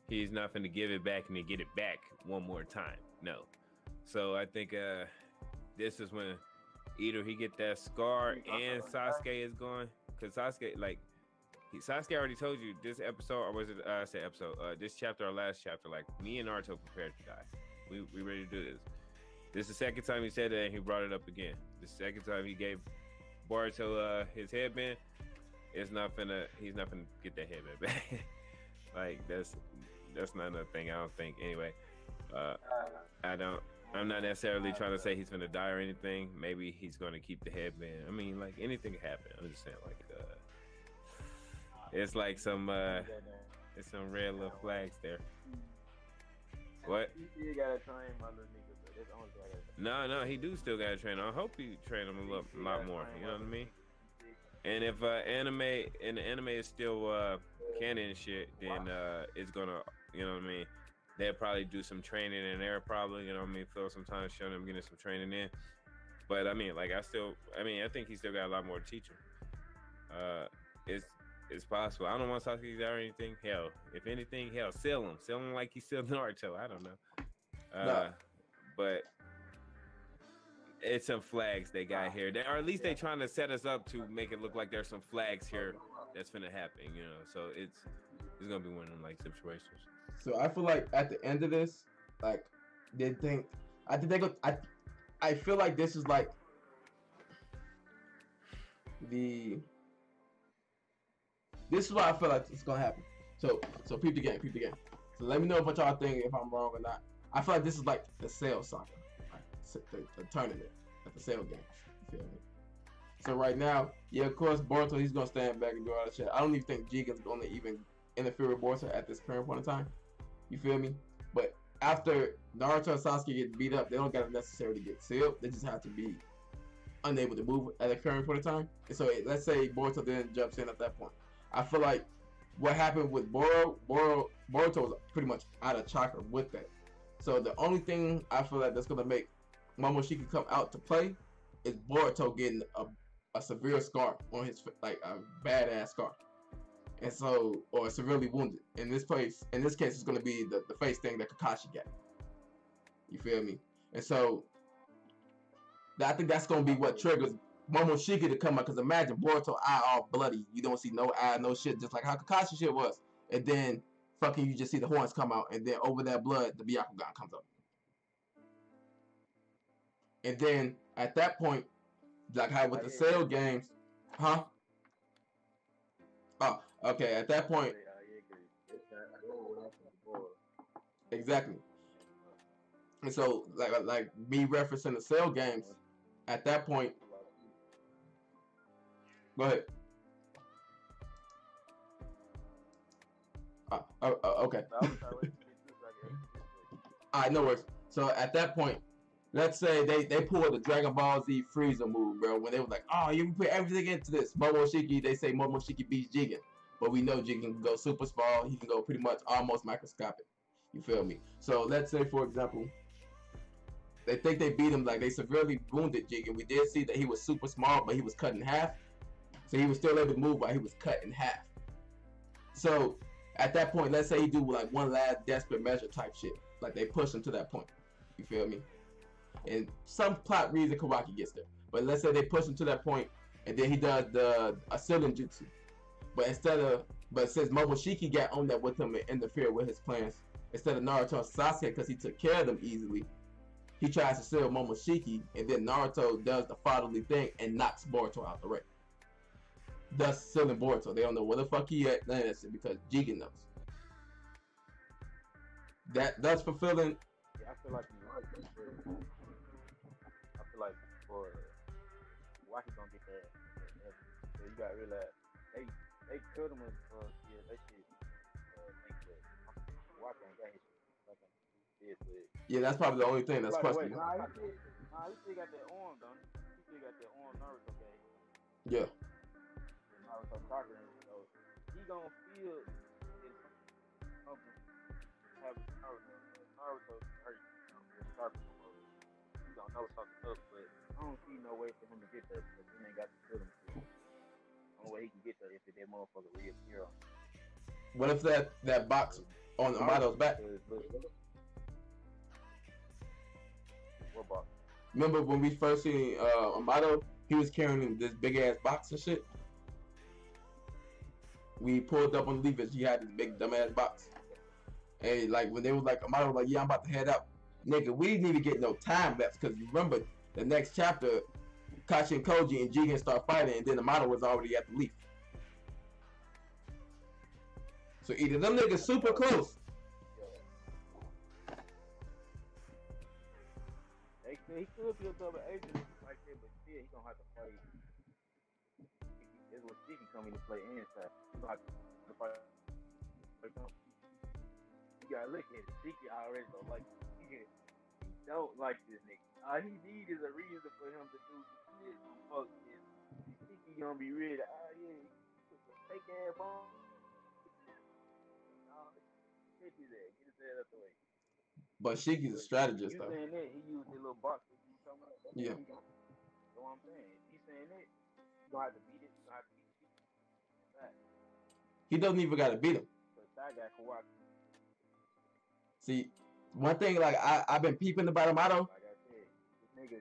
He's not finna give it back and then get it back one more time. No. So I think this is when either he get that scar and Sasuke is going, because Sasuke Sasuke already told you this episode, or was it I said episode, this chapter or last chapter, like me and Naruto prepared to die. We ready to do this. This is the second time he said that, and he brought it up again. The second time he gave Boruto his headband, he's not finna get that headband back. Like that's not a thing, I don't think. Anyway, I'm not necessarily trying to say he's gonna die or anything. Maybe he's gonna keep the headband. I mean, like anything can happen. I'm just saying, like it's like some it's some red little flags there. What? You gotta train my little nigga, but that's the only thing I gotta No, he do still gotta train. I hope he train him a lot more. You know what I mean? And if anime is still canon and shit, then it's gonna, you know what I mean? They'll probably do some training in there, probably. You know what I mean? Fill some time showing them getting some training in. But I mean, like I think he still got a lot more to teach him. It's possible. I don't want Sasuke to die or anything. Hell, if anything, hell, sell him like he still Naruto. I don't know. But it's some flags they got here. Or at least they trying to set us up to make it look like there's some flags here that's gonna happen, you know. So it's gonna be one of them like situations. So I feel like at the end of this, like I feel like this is like this is what I feel like it's gonna happen. So peep the game. So let me know what y'all think, if I'm wrong or not. I feel like this is like the Cell Saga, the tournament at the Cell games. You feel me? So right now, yeah, of course, Boruto, he's gonna stand back and do all that shit. I don't even think Jigen's gonna even interfere with Boruto at this current point in time. You feel me? But after Naruto and Sasuke get beat up, they don't gotta necessarily get sealed. They just have to be unable to move at the current point in time. And so let's say Boruto then jumps in at that point. I feel like what happened with Boruto was pretty much out of chakra with that. So the only thing I feel like that's gonna make Momoshiki come out to play is Boruto getting a severe scar on his, like a badass scar, and so, or severely wounded. In this case, it's gonna be the face thing that Kakashi got. You feel me? And so I think that's gonna be what triggers Momoshiki to come out. Because imagine Boruto eye all bloody, you don't see no eye, no shit, just like how Kakashi shit was, and then fucking you just see the horns come out, and then over that blood the Byakugan comes up, and then at that point, like how with the Cell games, huh? Oh, okay. At that point, Exactly. And so, like me referencing the Cell games, at that point, go ahead. Okay. All right, no worries. So at that point, let's say they pulled the Dragon Ball Z Frieza move, bro. When they were like, oh, you put everything into this. Momoshiki, they say Momoshiki beats Jigen. But we know Jigen can go super small. He can go pretty much almost microscopic. You feel me? So let's say, for example, they think they beat him, like they severely wounded Jigen. We did see that he was super small, but he was cut in half. So he was still able to move while he was cut in half. So at that point, let's say he do like one last desperate measure type shit. Like they push him to that point. You feel me? And some plot reason Kawaki gets there. But let's say they push him to that point, and then he does the Asylum Jutsu. But since Momoshiki got on that with him and interfered with his plans, instead of Naruto and Sasuke, because he took care of them easily, he tries to seal Momoshiki, and then Naruto does the fatherly thing and knocks Boruto out the ring. Thus sealing Boruto. They don't know where the fuck he at, none of that shit, because Jigen knows. That's fulfilling. Yeah, I feel like you're right. I feel like for Wacky gonna get that. So you gotta realize they killed him for that shit. Wacky ain't got his shit. Yeah, that's probably the only thing that's questionable. Nah, he still got that arm, don't he? He still got that arm Naruto gave. Yeah. Naruto Chakra, so he gonna feel it's something having Naruto hurt. He don't know something up, but I don't see no way for him to get there because he ain't got the feeling to it. The only way he can get there is if that motherfucker reappear on him. What if that box on Amato's back? What box? Remember when we first seen Amato? He was carrying this big ass box and shit. We pulled up on the levers. He had this big dumb ass box. And like when they was like Amato was like, yeah, I'm about to head out. Nigga, we didn't even get no time lapse because remember the next chapter, Kashi and Koji and Jigen start fighting, and then Amato was already at the leaf. So either them niggas super close. He could be a double agent like that, but still he gonna have to fight. That's what Sticky coming to play inside. He gonna have to fight. You gotta look at it. Sticky already don't like it. He don't like this nigga. All he need is a reason for him to do some shit. Fuck this. Sticky gonna be ready. Take ass bomb. Get his ass up the way. But Shiki's a strategist, though. You saying that, he used the little box that you talking about? Yeah. You know what I'm saying? If he's saying that, you gonna have to beat it. You gonna have to beat Shiki. He doesn't even got to beat him. But that guy Kawaki. See, one thing, like, I've been peeping about Amato. Like I said, this nigga,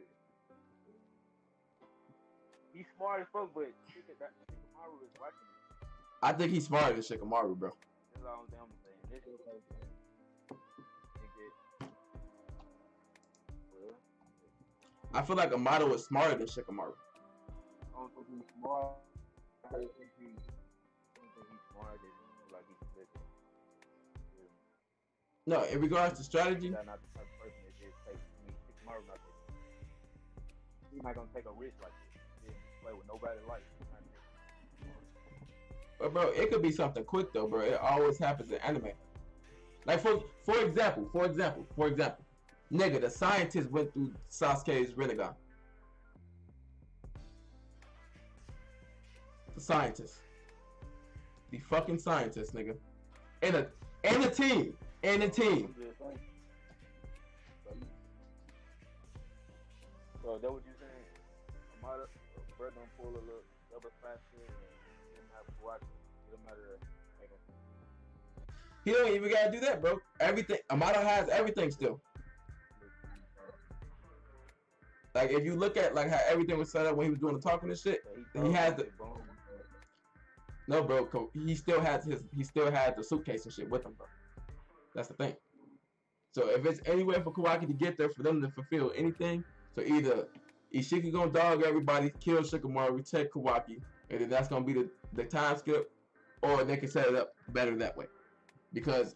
he's smart as fuck, but Shikamaru is watching him. I think he's smarter than Shikamaru, bro. That's all I'm saying. This is I feel like Amato is smarter than Shikamaru. I don't think he's smart. I don't think he's smart. Like he's listen. No, in regards to strategy. That's not the type of person that just takes Shikamaru not this. He's not gonna take a risk like this. He didn't play with nobody like this. But bro, it could be something quick though, bro. It always happens in anime. Like for example, nigga, the scientist went through Sasuke's Rinnegan. The scientist. The fucking scientist, nigga. And a team. And a team. So that what you saying? Amada, Brett gonna pull a little double faster and have to watch it. It matter. He don't even gotta do that, bro. Everything Amato has everything still. Like if you look at like how everything was set up when he was doing the talking and shit, he has the. No, bro. He still had the suitcase and shit with him, bro. That's the thing. So if it's anywhere for Kawaki to get there for them to fulfill anything, so either Ishiki gonna dog everybody, kill Shikamaru, take Kawaki, and then that's gonna be the time skip, or they can set it up better that way. Because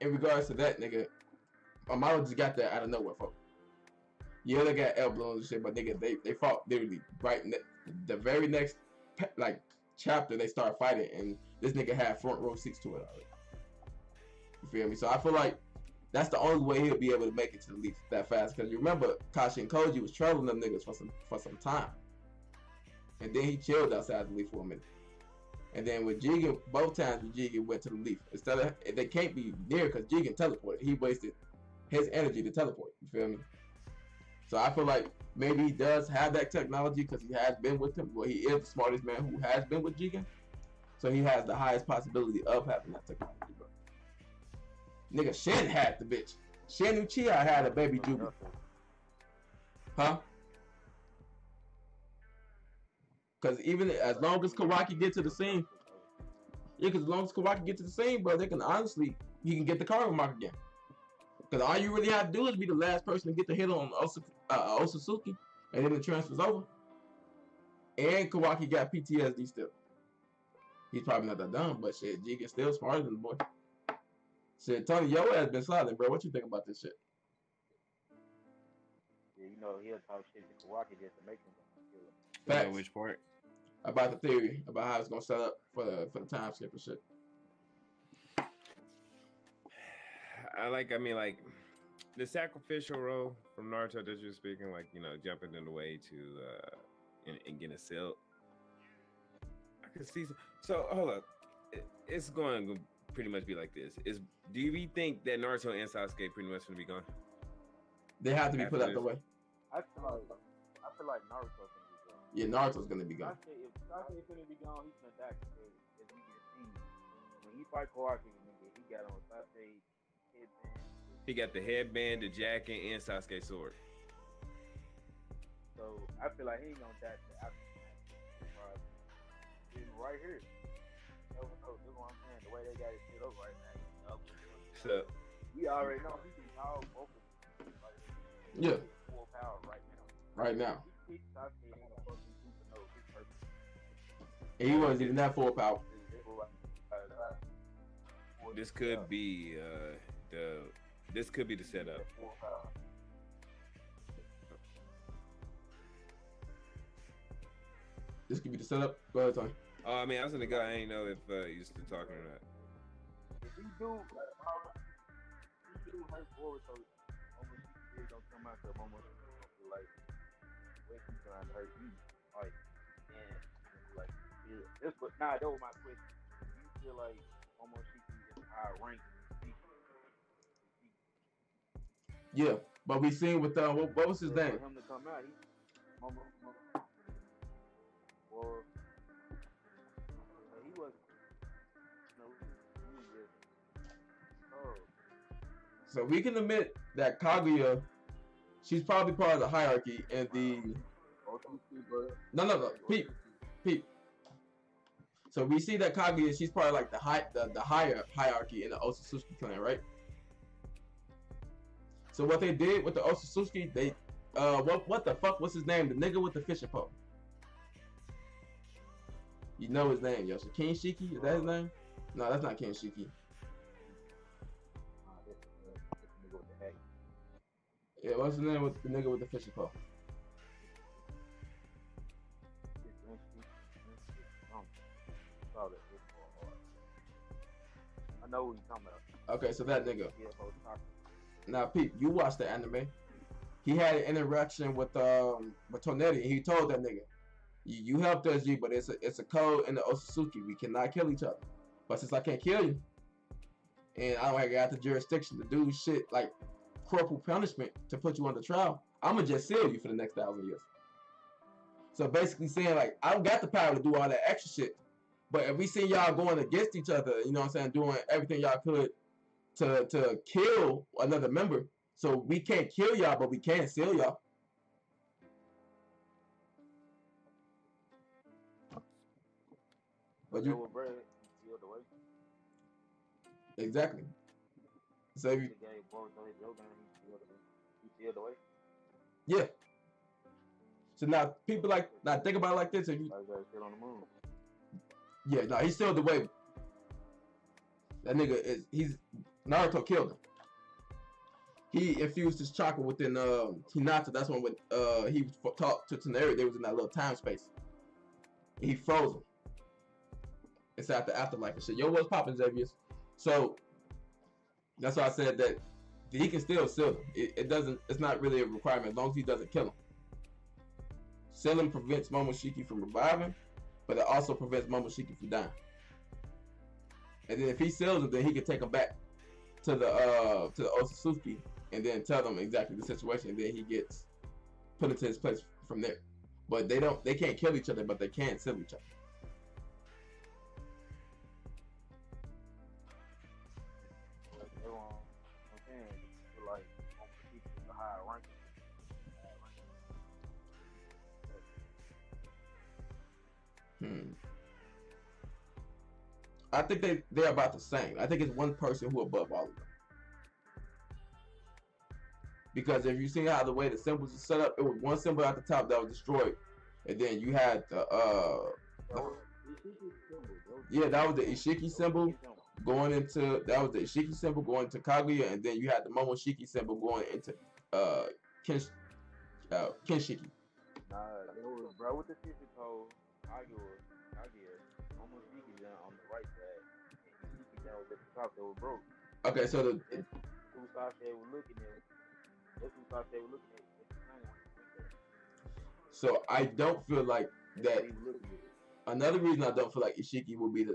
in regards to that, nigga, Amaro just got that out of nowhere, folks. Yeah, they got L balloons and shit, but nigga, they fought literally the very next like chapter they start fighting, and this nigga had front row seats to it already. You feel me? So I feel like that's the only way he'll be able to make it to the Leaf that fast. Because you remember, Kashi and Koji was trailing them niggas for some time, and then he chilled outside the Leaf for a minute. And then with Jigen, both times when Jigen went to the Leaf, instead of they can't be near because Jigen teleported. He wasted his energy to teleport. You feel me? So I feel like maybe he does have that technology because he has been with him. Well, he is the smartest man who has been with Jigen, so he has the highest possibility of having that technology, bro. Nigga, Shen had the bitch. Shen Uchiha had a baby Jubi. Huh? Because even as long as Kawaki get to the scene, yeah, because as long as Kawaki get to the scene, bro, they can honestly, he can get the cargo mark again. Because all you really have to do is be the last person to get the hit on Osatsuki, and then the transfer's over. And Kawaki got PTSD still. He's probably not that dumb, but shit, Jigen's still smarter than the boy. Shit, Tony, your ass been silent, bro. What you think about this shit? Yeah, you know, he'll talk shit to Kawaki just to make him kill him. Facts. Which part? About the theory, about how it's gonna set up for the time skip and shit. I mean, like, the sacrificial role from Naruto that you're speaking, like, you know, jumping in the way to, and getting sealed. I can see. So, hold up. It's going to pretty much be like this. Do you think that Naruto and Sasuke pretty much going to be gone? They have to be put out the way. I feel like Naruto's going to be gone. Yeah, Naruto's going to be gone. If Sasuke's going to be gone, he's going to die because as we can see, when he fight Kawaki, he got on Sasuke headband. He got the headband, the jacket, and Sasuke sword. So I feel like he ain't gonna die till after right here. This is what I'm saying. The way they got it set up right now, So we already know he can call both of them. Like, yeah. Full power right now. Right now. He Sasuke ain't supposed to be no his purpose. And he wasn't even that full power. This could be this could be the setup. This could be the setup. Go ahead, Tony. Oh, I mean, I was gonna go. I ain't know if you still talking or not. If he do hurt Boruto, almost he don't come out there almost like what he's trying to hurt you, like, and like this. But nah, that was my question. Do you feel like almost she is high rank? Yeah, but we seen with what was his name? For him to come out, or he was, he was just, So we can admit that Kaguya, she's probably part of the hierarchy and the. No, peep. So we see that Kaguya, she's part of like the higher hierarchy in the Otsutsuki clan, right? So what they did with the Otsutsuki, they what the fuck? What's his name? The nigga with the fishing pole. You know his name, Yosha. King Shiki? Is that his name? No, that's not King Shiki. Yeah, what's his name with the nigga with the fishing pole? I know what you're talking about. Okay, so that nigga. Now, Pete, you watched the anime. He had an interaction with Tonetti, and he told that nigga, "You helped us, G, but it's a code in the Otsutsuki. We cannot kill each other. But since I can't kill you, and I don't got the jurisdiction to do shit like corporal punishment to put you on the trial, I'ma just seal you for the next 1,000 years." So basically saying like, I don't got the power to do all that extra shit, but if we see y'all going against each other, you know what I'm saying, doing everything y'all could to kill another member, so we can't kill y'all, but we can seal y'all. But you exactly. So if you, yeah. So now people like now think about it like this. If you, yeah, no, he's still the way. That nigga is Naruto killed him. He infused his chakra within Hinata. That's when he talked to Tsunade. They was in that little time space. He froze him. It's at the afterlife and shit. Yo, what's poppin', Xavier? So that's why I said that he can still seal him. It doesn't. It's not really a requirement as long as he doesn't kill him. Sealing prevents Momoshiki from reviving, but it also prevents Momoshiki from dying. And then if he seals him, then he can take him back to the Otsutsuki and then tell them exactly the situation, and then he gets put into his place from there. But they can't kill each other, but they can seal each other. I think they're about the same. I think it's one person who above all of them. Because if you see how the way the symbols are set up, it was one symbol at the top that was destroyed, and then you had the that was the Ishiki symbol going into Kaguya, and then you had the Momoshiki symbol going into Kinshiki. Bro, with the physical, Kaguya, Momoshiki down on the right side, and Ishiki down at the top that was broke. Okay, so the two sides they were looking at. That's two sides they were looking at. So I don't feel like that. Another reason I don't feel like Ishiki will be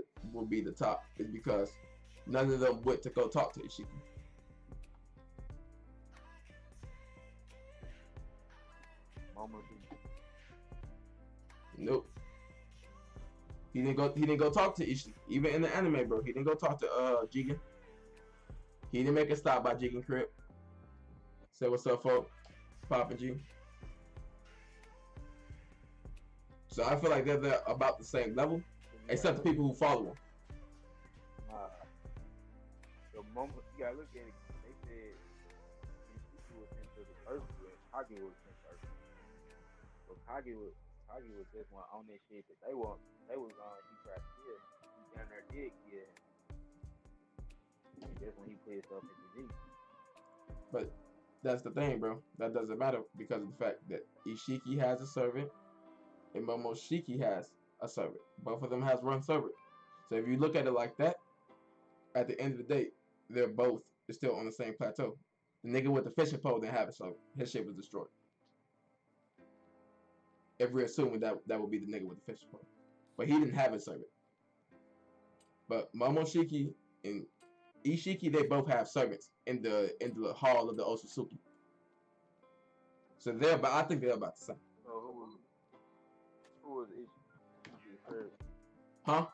the top is because none of them went to go talk to Ishiki. Nope. He didn't go talk to Ishiki. Even in the anime, bro, he didn't go talk to Jigen. He didn't make a stop by Jigen crib. Say what's up, folks. Poppin' G. So I feel like they're about the same level, except the people who follow them. The moment you gotta look at it, they said Ishiki was into the earth, and Kage was into the earth. So Kage was just one on that shit that they was on. He tried to kill. He down there did kill. And that's when he put himself in the deep. But that's the thing, bro. That doesn't matter because of the fact that Ishiki has a servant and Momoshiki has a servant. Both of them has one servant. So if you look at it like that, at the end of the day, they're both still on the same plateau. The nigga with the fishing pole didn't have a servant. His shit was destroyed. If we're assuming that would be the nigga with the fishing pole. But he didn't have a servant. But Momoshiki and Ishiki, they both have servants in the hall of the Otsutsuki. So I think they're about the same. So who was Ishiki's servant? Huh?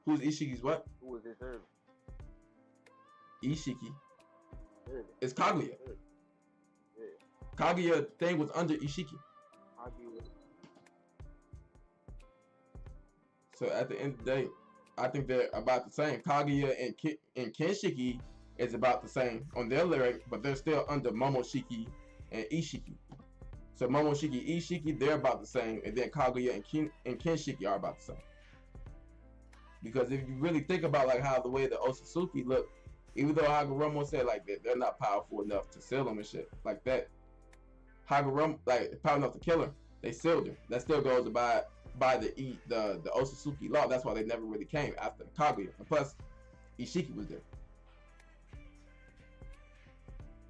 Who's Ishiki's what? Who was his servant? Ishiki. Servant. It's Kaguya. Yeah. Kaguya thing was under Ishiki. Kaguya. So at the end of the day, I think they're about the same. Kaguya and Kinshiki is about the same on their lyric, but they're still under Momoshiki and Ishiki. So Momoshiki, Ishiki, they're about the same, and then Kaguya and Kinshiki are about the same. Because if you really think about like how the way the Otsutsuki look, even though Hagoromo said like they're not powerful enough to seal them and shit like that, Hagoromo like powerful enough to kill her, they sealed her. That still goes by the Otsutsuki law. That's why they never really came after Kaguya. And plus, Ishiki was there.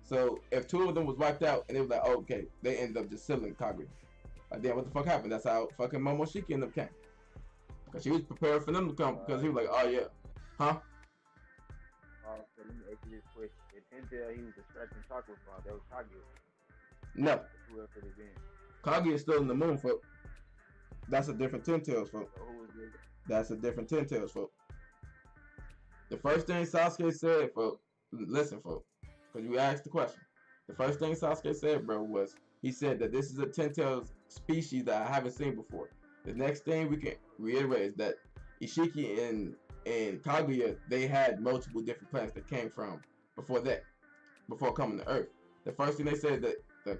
So if two of them was wiped out and it was like, oh, okay, they ended up just sealing Kaguya. Like, damn, what the fuck happened? That's how fucking Momoshiki ended up came. Because she was prepared for them to come. Because he was like, oh yeah, huh? So let me ask you this question. If Intel he was extracting chakra from, that was Kaguya. No. Who else could it been? Kaguya is still in the moon, folk. That's a different Ten Tails, folk. So who was this? That's a different Ten Tails, folk. The first thing Sasuke said, folk, listen, folk, because you asked the question. The first thing Sasuke said, bro, was he said that this is a Ten Tails species that I haven't seen before. The next thing we can reiterate is that Ishiki and Kaguya, they had multiple different planets that came from before coming to Earth. The first thing they said that the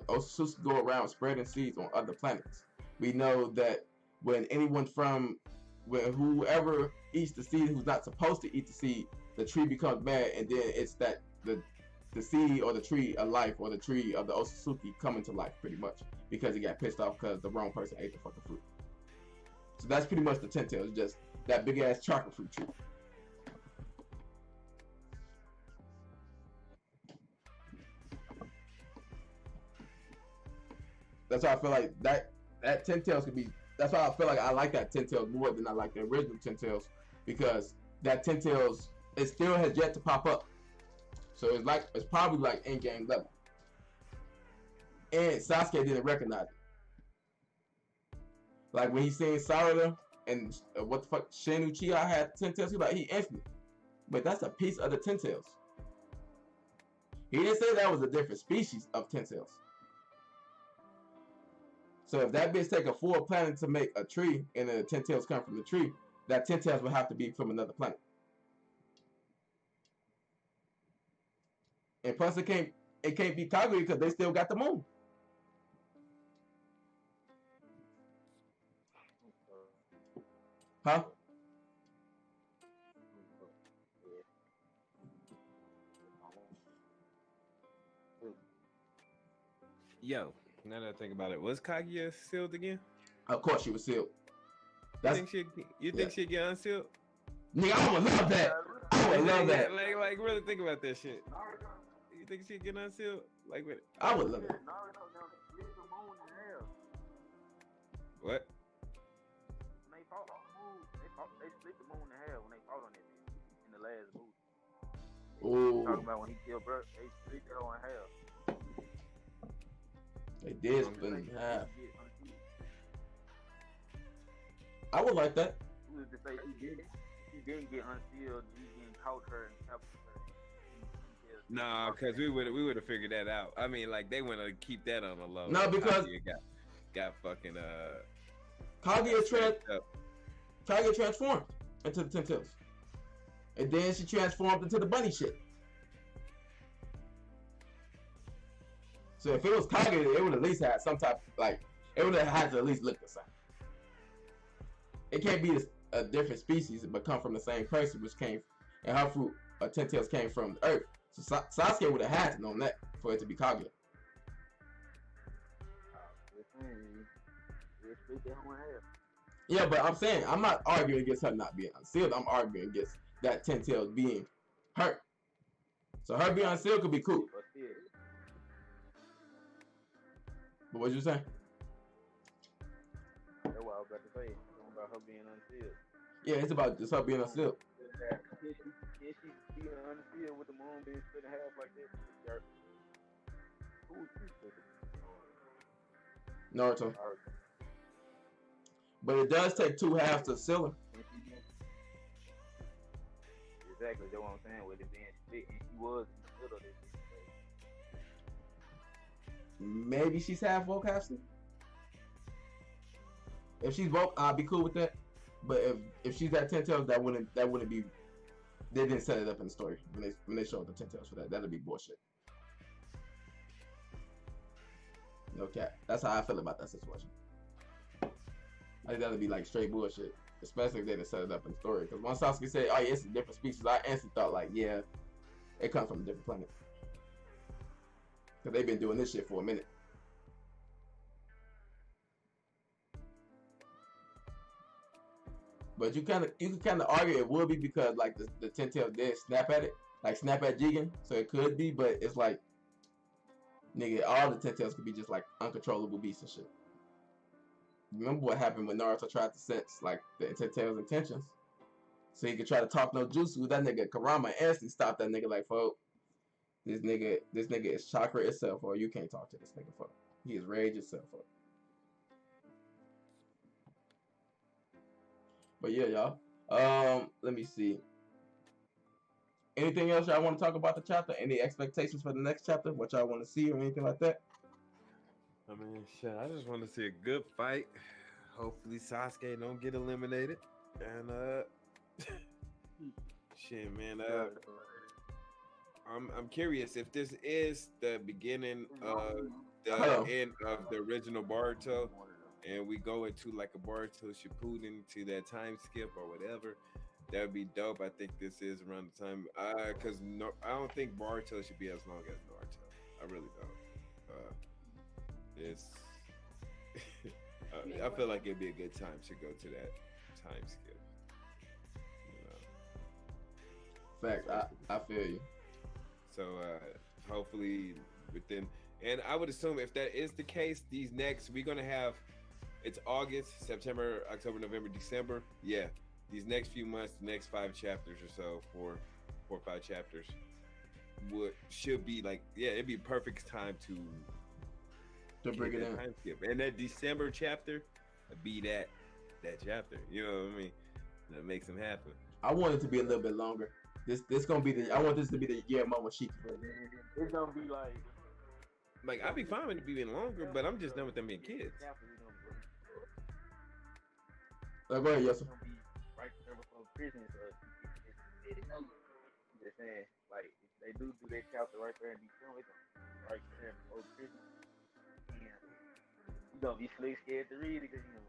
Otsutsuki go around spreading seeds on other planets. We know that when anyone from when whoever eats the seed who's not supposed to eat the seed, the tree becomes bad, and then it's that the seed or the tree of life or the tree of the Otsutsuki coming to life pretty much because he got pissed off because the wrong person ate the fucking fruit. So that's pretty much the 10 tails, just that big ass chocolate fruit tree. That's why I feel like that 10 tails could be. That's why I feel like I like that 10 tails more than I like the original 10 tails, because that 10 tails, it still has yet to pop up. So it's probably like in game level. And Sasuke didn't recognize it. Like when he seen Sarada and what the fuck Shin Uchiha had 10 tails, he instantly. But that's a piece of the 10 tails. He didn't say that was a different species of 10 tails. So if that bitch take a full planet to make a tree and the 10 tails come from the tree, that 10 tails would have to be from another planet. And plus it can't be Kaguya because they still got the moon. Huh? Yo, now that I think about it, was Kaguya sealed again? Of course she was sealed. You think she'd get unsealed? Nigga, I would love that. I would love that. Like really think about that shit. You think she'd get unsealed? Like with I would love it. What? They split the moon in half when they fought on it in the last movie. Ooh. Talking about when he killed bro, they split that in half. They did split in half. I would like that. Who was to say he didn't get unsealed, he didn't caught her and captured her. Nah, because we would have figured that out. I mean, like they want to keep that on the low. No, because Kaguya got fucking Kaguya transformed into the 10 tails, and then she transformed into the bunny shit. So if it was Kaguya, it would at least have some type, like it would have had to at least look the same. It can't be a different species, but come from the same person, which came, and her fruit, 10 tails came from the earth. So Sasuke would have had to know that for it to be Kaguya. Yeah, but I'm saying, I'm not arguing against her not being unsealed. I'm arguing against that 10 tails being her. So her being unsealed could be cool. But what you saying? That's what I was about to say. About her being unsealed. Yeah, it's about just her being unsealed. If she being unsealed with the moon being split in half like that, who would you say? Naruto. But it does take 2 halves to seal her. Exactly, that's what I'm saying. With it being split, and she was in the middle of this. Maybe she's half woke, half sleep. If she's woke, I'll be cool with that. But if she's at 10 tails, that wouldn't be. They didn't set it up in the story when they showed the 10 tails for that. That'd be bullshit. No cap. That's how I feel about that situation. I think that'd be like straight bullshit, especially if they didn't set it up in the story. Because once Sasuke said, "Oh yeah, it's a different species," I instantly thought like, yeah, it comes from a different planet. Because they've been doing this shit for a minute. But you can kind of argue it would be because like the 10 tails did snap at it, like snap at Jigen, so it could be. But it's like, nigga, all the 10 tails could be just like uncontrollable beasts and shit. Remember what happened when Naruto tried to sense like the 10 tails intentions, so he could try to talk no jutsu. That nigga Kurama instantly stopped that nigga like, "Folk, this nigga is chakra itself, or you can't talk to this nigga, folk. He is rage itself, folk." But yeah, y'all. Let me see. Anything else y'all want to talk about the chapter? Any expectations for the next chapter? What y'all want to see or anything like that? I mean, shit. I just want to see a good fight. Hopefully, Sasuke don't get eliminated. And shit, man. I'm curious if this is the beginning of the end of the original Boruto, and we go into like a Boruto Shippuden to that time skip or whatever, that would be dope. I think this is around the time, cause no, I don't think Boruto should be as long as Naruto. I really don't. It's I feel like it'd be a good time to go to that time skip. You know? Fact, I feel you. So hopefully within, and I would assume if that is the case, these next we're gonna have, it's August, September, October, November, December. Yeah, these next few months, the next 5 chapters or so, 4 or 5 chapters, should be like, yeah, it'd be perfect time to bring it in. Time skip. And that December chapter be that chapter. You know what I mean? That makes them happen. I want it to be a little bit longer. This gonna be I want this to be the year Mama Shiki. It's gonna be like I'd be fine with it being longer, but I'm just done with them being kids. Go ahead, Yosa. Right there before prison, so just saying, like if they do that chapter right there in December, it's right there before prison. You gonna be slick scared to read it because you know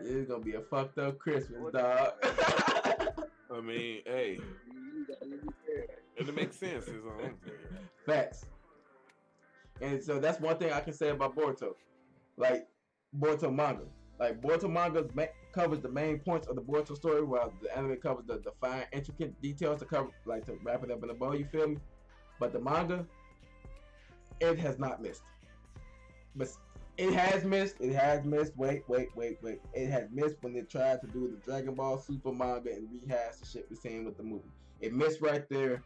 it's gonna be a fucked up Christmas, dog. I mean, hey, and it makes sense. Is all I'm saying. Facts. And so that's one thing I can say about Boruto, like Boruto manga. Like Boruto manga covers the main points of the Boruto story, while the anime covers the fine, intricate details to cover, like to wrap it up in a bow. You feel me? But the manga, it has not missed. But it has missed. It has missed. Wait. It has missed when they tried to do the Dragon Ball Super manga and rehash the shit we seen with the movie. It missed right there.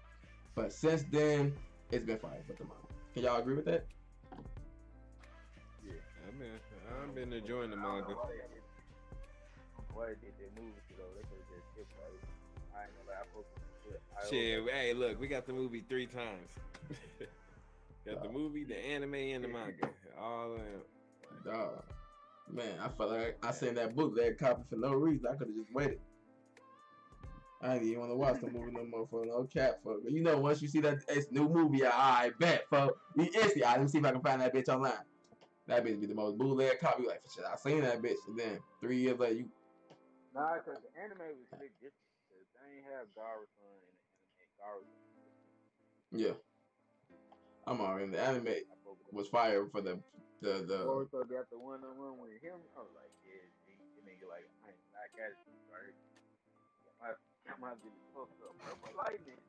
But since then, it's been fire with the manga. Can y'all agree with that? Yeah, I've been enjoying the manga. Why did they move it though? They could have just skipped like, I ain't gonna lie, I focused. Shit, hey, look, we got the movie 3 times. Got the movie, the anime, and the manga. All in. Dog. Man, I felt like I seen that bootleg copy for no reason. I could have just waited. I didn't even want to watch the movie no more for no cap, fuck. But you know, once you see that it's new movie, I bet, fuck. You instantly, let me see if I can find that bitch online. That bitch be the most bootleg copy. Like, shit, I seen that bitch. And then 3 years later, you. Nah, because the anime was big different. Because they ain't have Garusan in the anime. Yeah. I'm already in the anime was fire for the Boruto got the one-on-one with him. I was like, yeah, the nigga like, I got it right. I might be fucked up. Purple lightning.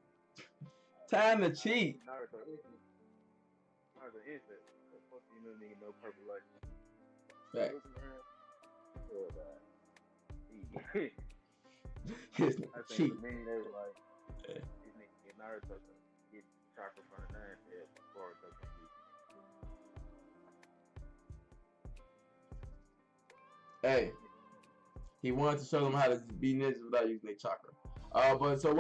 Time to cheat. Naruto is it? Fuck you know, nigga, no purple lightning. Facts. I His cheat. think me, they were like, this nigga Naruto get chakra from the 9 head Boruto can be. Hey, he wanted to show them how to be ninjas without using their chakra. But so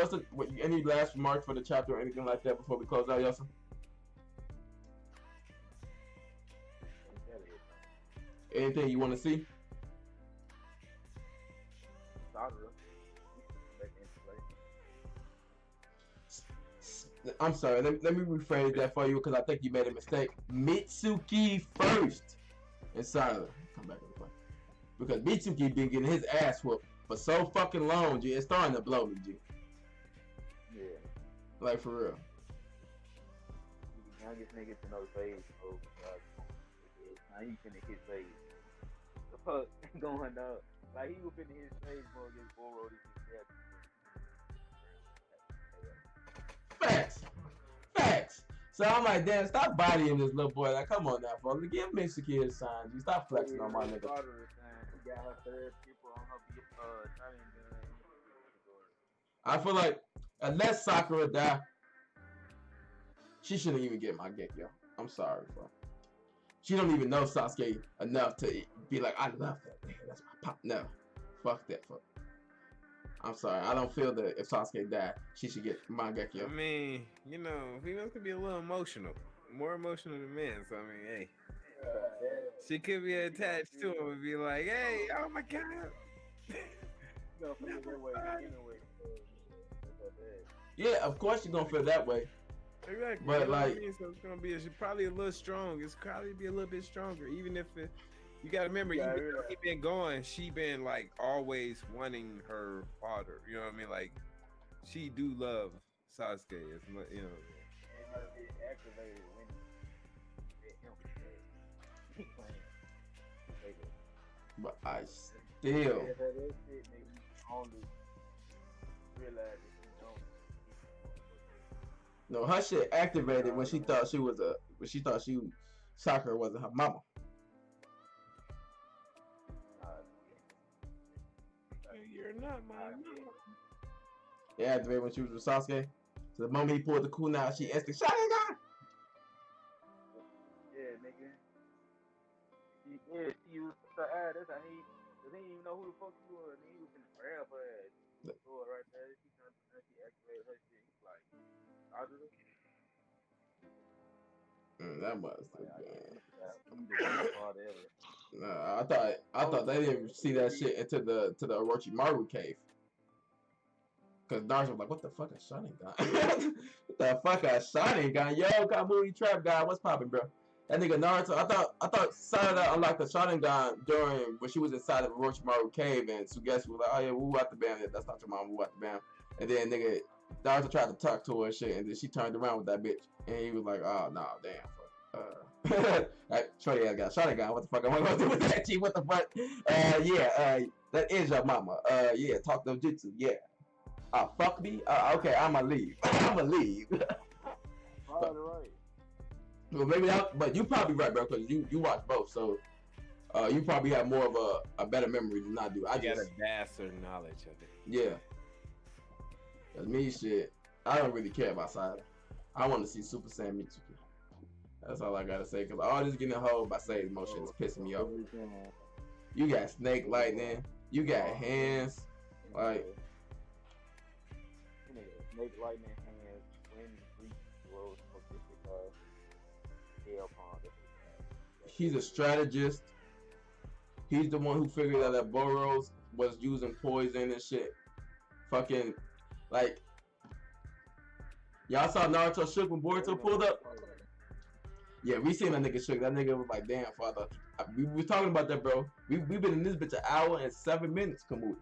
any last remarks for the chapter or anything like that before we close out, Yosa? Anything you want to see? I'm sorry, let me rephrase that for you because I think you made a mistake. Mitsuki first. And Sakura. Come back to the point. Because Mitsuki been getting his ass whooped for so fucking long, G. It's starting to blow me, G. Yeah. Like, for real. The youngest nigga to know phase. Oh, God. Now he finna hit phase. The fuck going up? Like, he was finna hit phase more against BORUTO. Facts. So I'm like, damn, stop bodying this little boy. Like, come on now, folks. Give Mitsuki his sign. G. Stop flexing on my nigga. She got her third people on her I feel like unless Sakura die, she shouldn't even get my get, yo. I'm sorry, bro. She don't even know Sasuke enough to be like, I love that man. That's my pop. No, fuck that, fuck. I'm sorry. I don't feel that if Sasuke died, she should get Mangekyo. I mean, you know, females can be a little emotional, more emotional than men. So I mean, hey, she could be attached to him and be like, hey, oh my god. Yeah, of course you're gonna feel that way. Exactly. But You know what I like, mean? So it's gonna be probably a little strong. It's probably be a little bit stronger, even if you gotta remember, Yeah, even yeah. though he been gone, she been like always wanting her father. You know what I mean? Like she do love Sasuke as much. You know. And it'll get activated when it him he playing. but I still. Yeah, that shit, nigga, you only realize that you don't. No, her shit activated when she thought Sakura wasn't her mama. You're not my mom. It activated when she was with Sasuke. So the moment he pulled the kunai, she instantly shot it down. Yeah, nigga. She was that's how he didn't even know who the fuck she was. And he was finna grab her ass. She threw it right there. She activated her shit. He's like, Roger. That must Like, Nah, I thought they didn't see that shit into the Orochimaru cave. Cause Naruto was like, what the fuck a Sharingan? What the fuck a Sharingan? Yo, Kamui Trap Guy, what's poppin', bro? That nigga Naruto, I thought Sarada unlocked the Sharingan during when she was inside of Orochimaru cave, and Sugetsu was like, oh yeah, woo out the bam, that's not your mom, woo out the bam. And then nigga Naruto tried to talk to her and shit, and then she turned around with that bitch, and he was like, oh nah, damn, fuck. Like, Shorty ass got Sharingan, what the fuck am I gonna do with that? G, what the fuck? That is your mama. Yeah, talk no jutsu, yeah. Fuck me? Okay, I'ma leave. I'ma leave. right. Well, maybe but you probably right, bro, because you watch both, so you probably have more of a better memory than I do. I got just a vaster knowledge of it. yeah. Cause me shit, I don't really care about Sada. I want to see Super Saiyan Mitsuki. That's all I gotta say. Cause all this getting hold by Saiyan motion is pissing me off. You got snake lightning. You got hands. Like. Snake lightning hands, wind, breach, blows, hail pond. He's a strategist. He's the one who figured out that Boros was using poison and shit. Fucking, like, y'all saw Naruto shook when Boruto pulled up? Yeah, we seen that nigga shook. That nigga was like, damn, father. We was talking about that, bro. We been in this bitch an hour and 7 minutes, Kamui.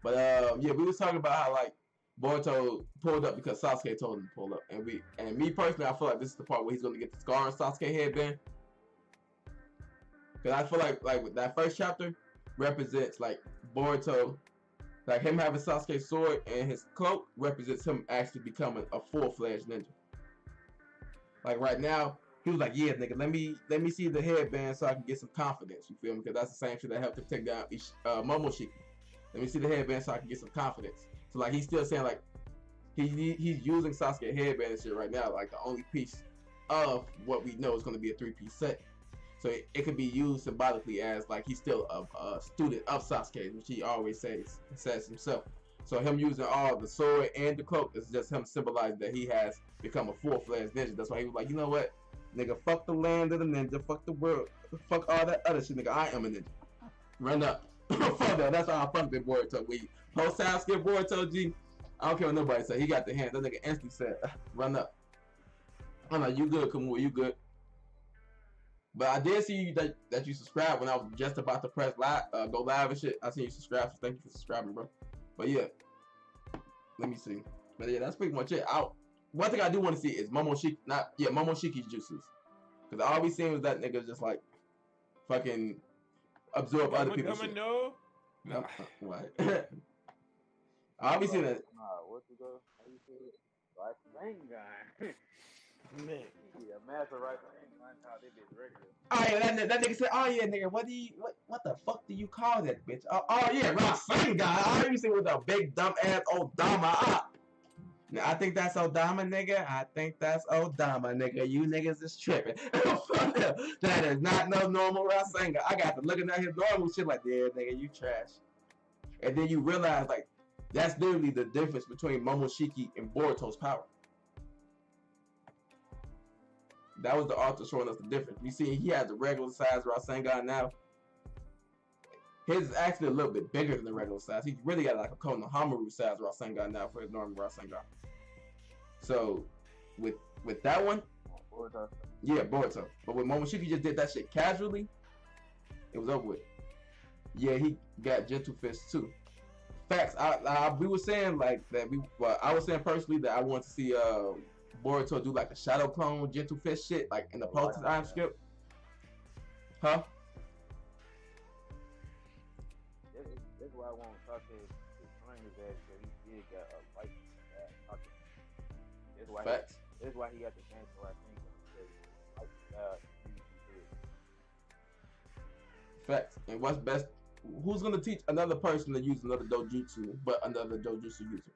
But, yeah, we was talking about how, like, Boruto pulled up because Sasuke told him to pull up. And me personally, I feel like this is the part where he's going to get the scar on Sasuke headband. Because I feel like that first chapter represents, like, Boruto, like, him having Sasuke's sword and his cloak represents him actually becoming a full-fledged ninja. Like, right now, he was like, yeah, nigga, let me see the headband so I can get some confidence, you feel me? Because that's the same shit that helped him take down Momoshiki. Let me see the headband so I can get some confidence. So, like, he's still saying, like, he's using Sasuke headband and shit right now, like, the only piece of what we know is going to be a 3-piece set. So, it could be used symbolically as, like, he's still a student of Sasuke, which he always says himself. So, him using all the sword and the cloak is just him symbolizing that he has become a full-fledged ninja. That's why he was like, you know what? Nigga, fuck the land of the ninja, fuck the world, fuck all that other shit, nigga, I am a ninja. Run up. Fuck that, that's how I fucked with Boruto. We post Sasuke Boruto G. I don't care what nobody say. He got the hand. That nigga instantly said, run up. I'm like, you good, Kamui, you good. But I did see that you subscribed when I was just about to press live, go live and shit. I seen you subscribe, so thank you for subscribing, bro. But yeah, let me see. But yeah, that's pretty much it. One thing I do want to see is Momoshiki's juices. Because all we seen was that nigga just like fucking absorb other people's shit. No. What? All we seen that. What you go? How you say it? Right thing guy. Man. Yeah, master right thing guy. How they get regular. Oh yeah, that nigga said, oh yeah, nigga, what the fuck do you call that bitch? Oh yeah, Rasengan. I used to with a big dumb ass Odama. Now, I think that's Odama, nigga. I think that's Odama, nigga. You niggas is tripping. That is not no normal Rasengan. I got to looking at his normal shit like, yeah, nigga, you trash. And then you realize, like, that's literally the difference between Momoshiki and Boruto's power. That was the author showing us the difference. We see he has the regular size Rasengan now. His is actually a little bit bigger than the regular size. He's really got like a Konohamaru size Rasengan now for his normal Rasengan. So, with that one, yeah, Boruto. But when Momoshiki just did that shit casually, it was over with. Yeah, he got Gentle Fist too. Facts. We were saying like that. I was saying personally that I want to see Boruto do like a Shadow Clone Gentle Fist shit, like in the post time script. Huh? That's why I want to talk to his trainers because he did got a fight. That's why. Facts. That's why he got the chance. So I think Facts. And what's best? Who's gonna teach another person to use another dojutsu, but another dojutsu user?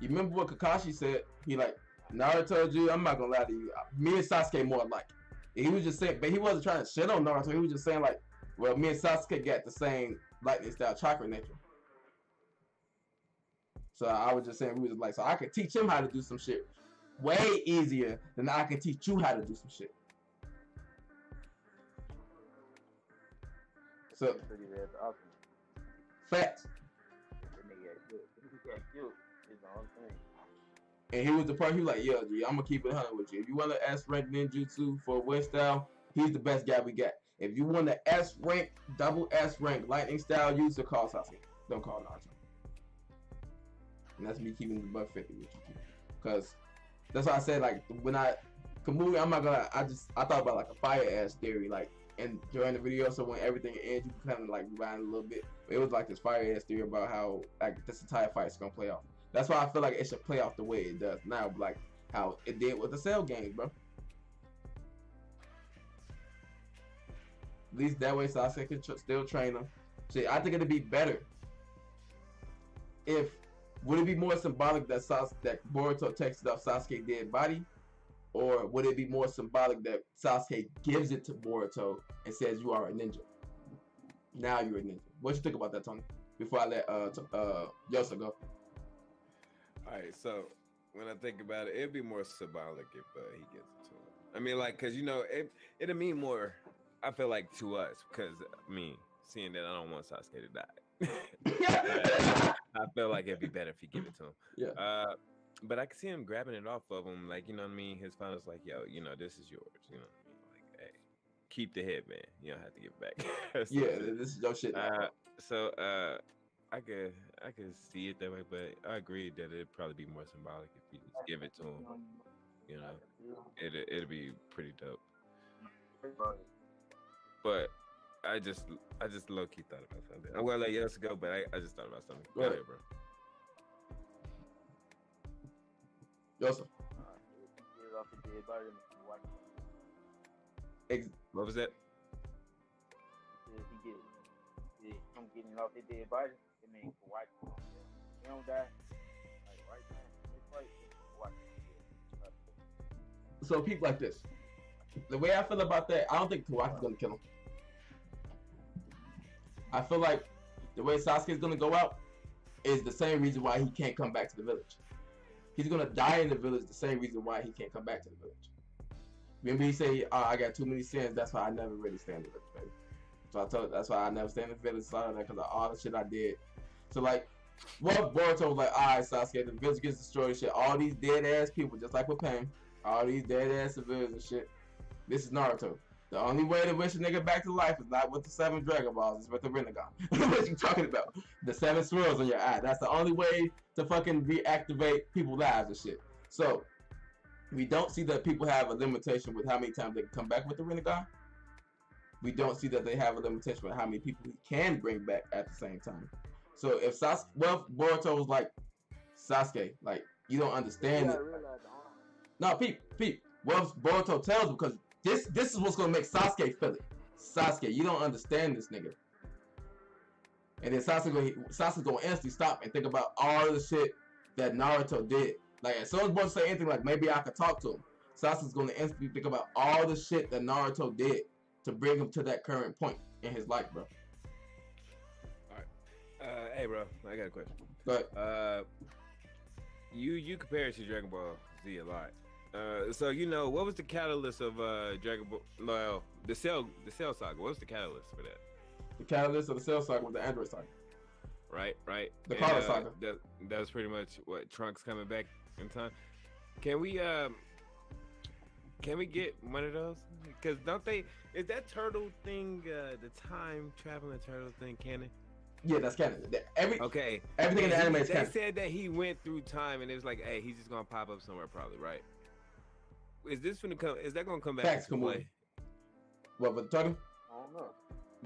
You remember what Kakashi said? He like, Nara told you, I'm not gonna lie to you. Me and Sasuke more alike. And he was just saying, but he wasn't trying to shit on Naruto. He was just saying like, well, me and Sasuke got the same lightning style chakra nature. So I was just saying, we was like, so I could teach him how to do some shit way easier than I can teach you how to do some shit. So, facts. And he was the part, he was like, yo, G, I'm gonna keep it 100 with you. If you want to S rank ninjutsu for wind style, he's the best guy we got. If you want to S rank, double S rank, lightning style user, call Sasuke. Don't call Naruto. And that's me keeping the buck 50 with you. Because that's why I said, like, when Kamui, I'm not gonna, I thought about like a fire ass theory, like, and during the video, so when everything ends, you can kind of like rewind a little bit. But it was like this fire ass theory about how like this entire fight is gonna play off. That's why I feel like it should play off the way it does now, like how it did with the Cell games, bro. At least that way Sasuke can still train him. Shit, I think it'd be better if, would it be more symbolic that Boruto takes it off Sasuke's dead body? Or would it be more symbolic that Sasuke gives it to Boruto and says, you are a ninja? Now you're a ninja. What you think about that, Tony? Before I let Yosa go. Alright, so when I think about it, it'd be more symbolic if he gives it to him. I mean, like, because, you know, it'd mean more, I feel like, to us. Because, I mean, seeing that I don't want Sasuke to die. I feel like it'd be better if he give it to him. Yeah. But I can see him grabbing it off of him, like, you know what I mean? His father's like, yo, you know, this is yours. You know what I mean? Like, hey, keep the headband. You don't have to give it back. Yeah, this is your shit. So I could see it that way, but I agree that it'd probably be more symbolic if you just give it to him. You know, it'd be pretty dope. But I just low key thought about something. I'm gonna let Yosa go, but I just thought about something. Go ahead, bro. Yosa. What was that? I'm getting off his dead body. It means for watching. He don't die. Like right now, it's like watching. So people like this. The way I feel about that, I don't think Kawaki's gonna kill him. I feel like the way Sasuke's gonna go out is the same reason why he can't come back to the village. He's gonna die in the village the same reason why he can't come back to the village. Remember he say, I got too many sins, that's why I never really stay in the village, baby. So that's why I never stay in the village, because of all the shit I did. So like, what Boruto was like, alright Sasuke, the village gets destroyed and shit. All these dead ass people, just like with Pain, all these dead ass civilians and shit. This is Naruto. The only way to wish a nigga back to life is not with the 7 Dragon Balls, it's with the Rinnegan. What you talking about? The 7 swirls on your eye. That's the only way to fucking reactivate people's lives and shit. So, we don't see that people have a limitation with how many times they can come back with the Rinnegan. We don't see that they have a limitation with how many people he can bring back at the same time. So, if Boruto was like, Sasuke, like, you don't understand it. No, peep. Well, Boruto tells him, because this is what's gonna make Sasuke feel it. Sasuke, you don't understand this nigga. And then Sasuke gonna instantly stop and think about all the shit that Naruto did. Like as soon as Boruto say anything like maybe I could talk to him, Sasuke's gonna instantly think about all the shit that Naruto did to bring him to that current point in his life, bro. Alright. Hey bro, I got a question. Go ahead. You compare it to Dragon Ball Z a lot. So you know what was the catalyst of Dragon Ball? Well, the Cell saga. What was the catalyst for that? The catalyst of the Cell saga was the Android saga. Right. The Carter saga. That was pretty much what Trunks coming back in time. Can we get one of those? Because don't they? Is that turtle thing the time traveling turtle thing canon? Yeah, that's canon. Okay. Everything in the anime is They canon. said that he went through time and it was like, hey, he's just gonna pop up somewhere, probably, right? Is this gonna come? Is that gonna come back Facts, into play? What, with the turtle? I don't know.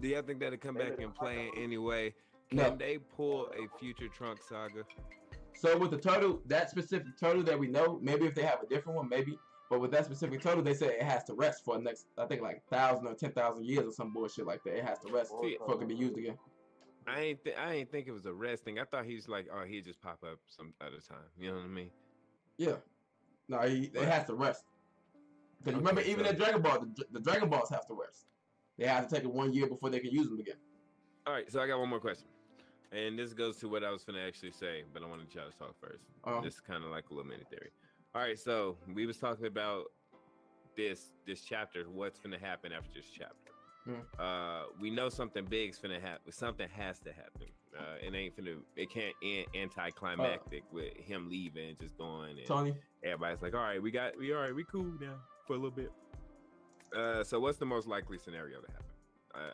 Do y'all think that'll come back and play in any way? Can No. they pull a future Trunk saga? So with the turtle, that specific turtle that we know, maybe if they have a different one, maybe. But with that specific turtle, they said it has to rest for the next, I think, like 1,000 or 10,000 years or some bullshit like that. It has to rest before it can be used again. I ain't think it was a rest thing. I thought he was like, oh, he'd just pop up some other time. You know what I mean? Yeah. No, it has to rest. Because Okay, remember, even so- in Dragon Ball, the Dragon Balls have to rest. They have to take it 1 year before they can use them again. All right, so I got one more question. And this goes to what I was going to actually say, but I wanted y'all to talk first. This is kind of like a little mini theory. All right, so we was talking about this chapter, what's going to happen after this chapter. We know something big's finna happen. Something has to happen. It can't end anticlimactic with him leaving and just going. And Tony? everybody's like, all right, we cool now for a little bit. So what's the most likely scenario to happen?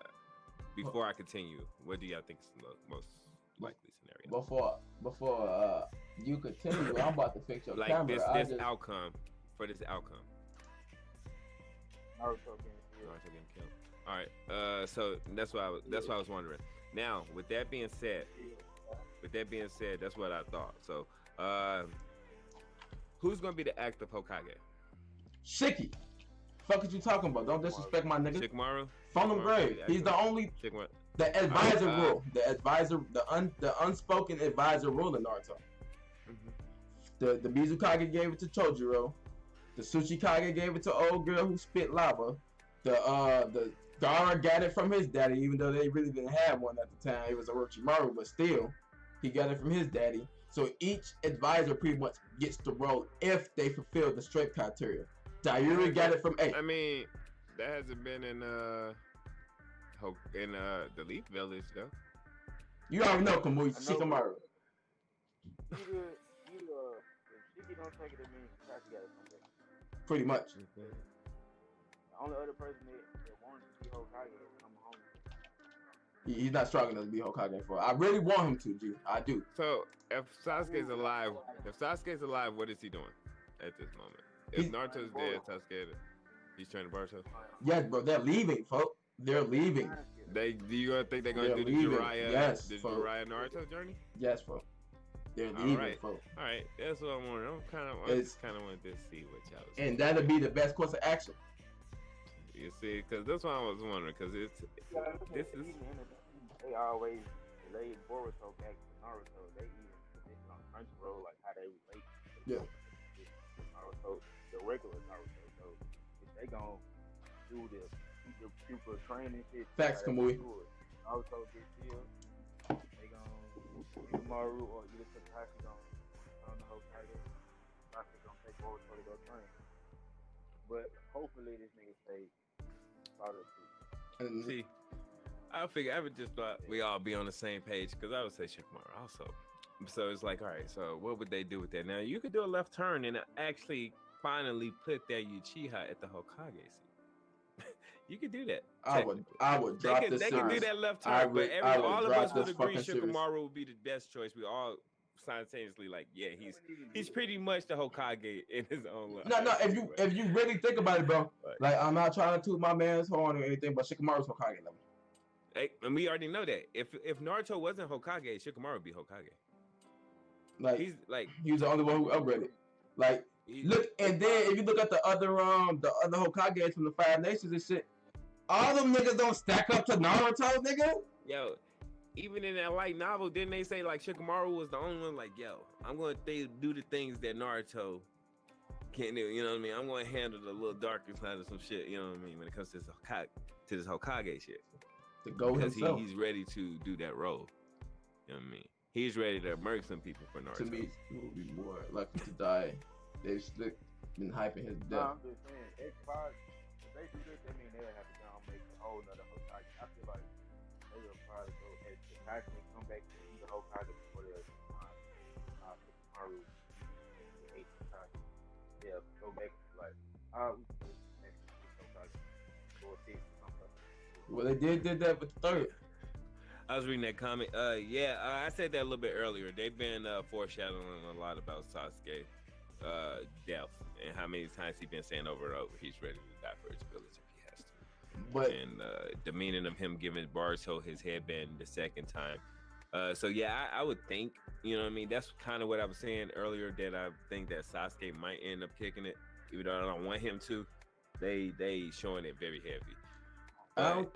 Before I continue, what do y'all think is the most likely scenario? Before you continue, I'm about to fix your like camera. this outcome. For this outcome. Naruto getting killed. Naruto getting killed. All right. So that's what I was wondering. Now, with that being said, that's what I thought. So, who's gonna be the active Hokage? Shiki. Fuck is you talking about? Don't disrespect my nigga. Shikamaru. Phone him grave. He's the only. The advisor rule. The unspoken advisor rule in Naruto. The Mizukage gave it to Chojuro. The Tsuchikage gave it to old girl who spit lava. The Gaara got it from his daddy, even though they really didn't have one at the time. It was Orochimaru, but still, he got it from his daddy. So each advisor pretty much gets the role if they fulfill the straight criteria. Daiyuri got it from 8. I mean, that hasn't been in the Leaf Village though. You already know Kamui Shikamaru. If Shiki don't take it, it means Kakashi got it from there. Pretty much. The only other person that wanted to be Hokage is come home. He's not strong enough to be Hokage for. I really want him to, G. I do. So if Sasuke's alive, what is he doing at this moment? If Naruto's dead, Sasuke, he's training Boruto. Yes, bro. They're leaving, folks. They're leaving. Do you think they're gonna They're do the leaving. Jiraiya, Yes, the folks. Jiraiya Naruto journey? Yes, folks. They're leaving, folks. All right, that's what I'm wondering. I just kind of wanted to see what y'all was and that'll be the best course of action. You see, because that's what I was wondering. Because this is. They always relate Boruto back to Naruto. They even put it on Crunchyroll, like how they relate to Naruto, the regular Naruto. So if they gonna do the super training shit, Facts, Kamui. Naruto gets killed. They gonna Shikamaru or either Kakashi gonna turn the Hokage. Sasuke gonna take Boruto to go train. But hopefully this nigga stay solid too. And See, I would just thought we all be on the same page because I would say Shikamaru also. So it's like, all right, so what would they do with that? Now you could do a left turn and actually finally put that Uchiha at the Hokage seat. You could do that. I would drop this. They could do that left turn, but all of us would agree Shikamaru would be the best choice. We all simultaneously like, yeah, he's pretty much the Hokage in his own life. No. If you really think about it, bro, like I'm not trying to toot my man's horn or anything, but Shikamaru's Hokage level. Hey, and we already know that. If Naruto wasn't Hokage, Shikamaru would be Hokage. Like he's the only one who upgraded. Like look, and then if you look at the other Hokages from the 5 nations and shit, all them niggas don't stack up to Naruto, nigga. Yo, even in that light novel, didn't they say like Shikamaru was the only one? Like, yo, I'm gonna do the things that Naruto can't do. You know what I mean? I'm gonna handle the little darker side of some shit. You know what I mean? When it comes to this Hokage shit. To go because himself. He's ready to do that role. You know what I mean? He's ready to murk some people for Naruto. To me, he will be more likely to die. They've been hyping his death. No, I'm just saying, X5, if they do this, I mean, they'll have to go and make a whole nother Hokage. I feel like they will probably go at Kakashi and come back to be the Hokage before they'll Shikamaru. yeah, go back like we go six or something. Well, they did that with the third. I was reading that comment. I said that a little bit earlier. They've been foreshadowing a lot about Sasuke death and how many times he's been saying over and over he's ready to die for his village if he has to. But And the meaning of him giving Boruto his headband the second time. So yeah, I would think, you know what I mean? That's kind of what I was saying earlier, that I think that Sasuke might end up kicking it, even though I don't want him to. They showing it very heavy. But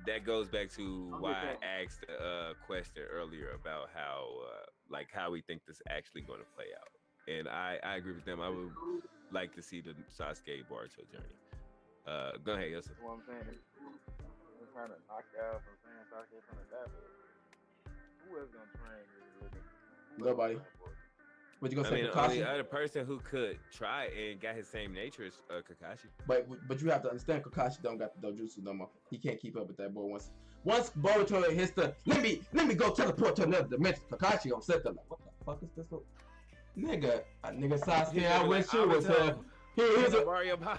that goes back to why I asked a question earlier about how we think this is actually going to play out. And I agree with them. I would like to see the Sasuke Boruto journey. Go ahead, Yosa. What I'm saying is, we're trying to knock out from saying Sasuke's gonna die, but who else gonna train this nigga? Nobody. What you gonna say, The Kakashi? only other person who could try and got his same nature is Kakashi. But you have to understand, Kakashi don't got the dojutsu no more. He can't keep up with that boy. Once Boruto hits the let me go teleport to another dimension, Kakashi gonna sit there like, what the fuck is this? Nigga Sasuke, I wish you was here. Here's a Mario power.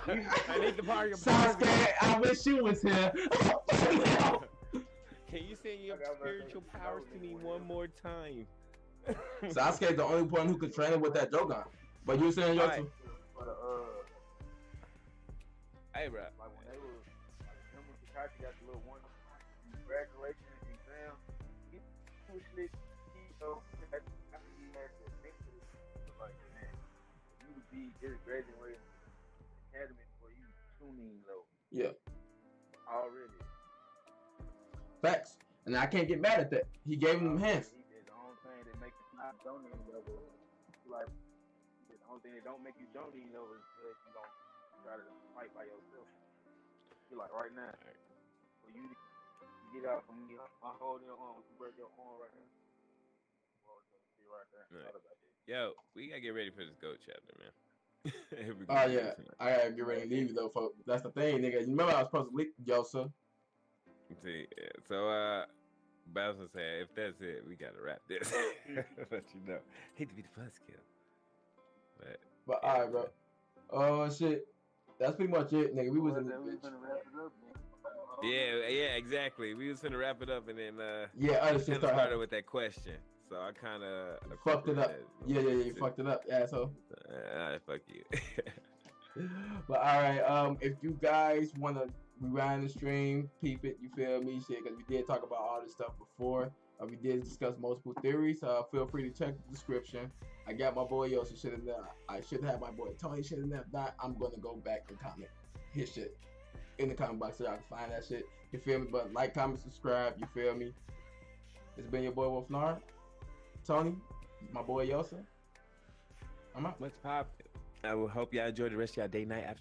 I need the Mario Sasuke, I wish you was here. Can you send your spiritual powers to me one more time? Sasuke's the only one who could train him with that Jogan. But you saying Yosu? Hey, bro. Like when they were, remember Kakashi got the little one graduation exam. He was slick. He had to think to this. Like, man, you would be just graduating academy for you tuning low. Yeah. Already. Facts. And I can't get mad at that. He gave him hands. He did the only thing that makes you not donating level. Like, the only thing that don't make you donating level is that you don't try to fight by yourself. You're like, right now, for you to get out from me, I hold your arm, you break your arm right now. See right there. Right. Yo, we gotta get ready for this GOAT chapter, man. Oh yeah, I gotta get ready to leave you though, folks. That's the thing, nigga. You remember I was supposed to leak Yosa? See, so Bowser said, if that's it, we gotta wrap this. Let you know. Hate to be the first kill, But all right, bro. Oh shit, that's pretty much it, nigga. We was in the gonna bitch. wrap it up, man. yeah, exactly. We was gonna wrap it up and then Yeah, other shit started started. with that question. So I kind of Fucked it up. Yeah, you fucked it up, asshole. Fuck you. But all right, if you guys wanna rewind the stream, peep it, you feel me, shit, because we did talk about all this stuff before. We did discuss multiple theories. Feel free to check the description. I got my boy Yosa shit in there. I should have my boy Tony shit in there. If not, I'm gonna go back and comment his shit in the comment box so y'all can find that shit. You feel me? But like, comment, subscribe. You feel me? It's been your boy Wolf Nara, Tony, my boy Yosa. I'm out. What's poppin'? I will hope y'all enjoy the rest of y'all day, night, afternoon.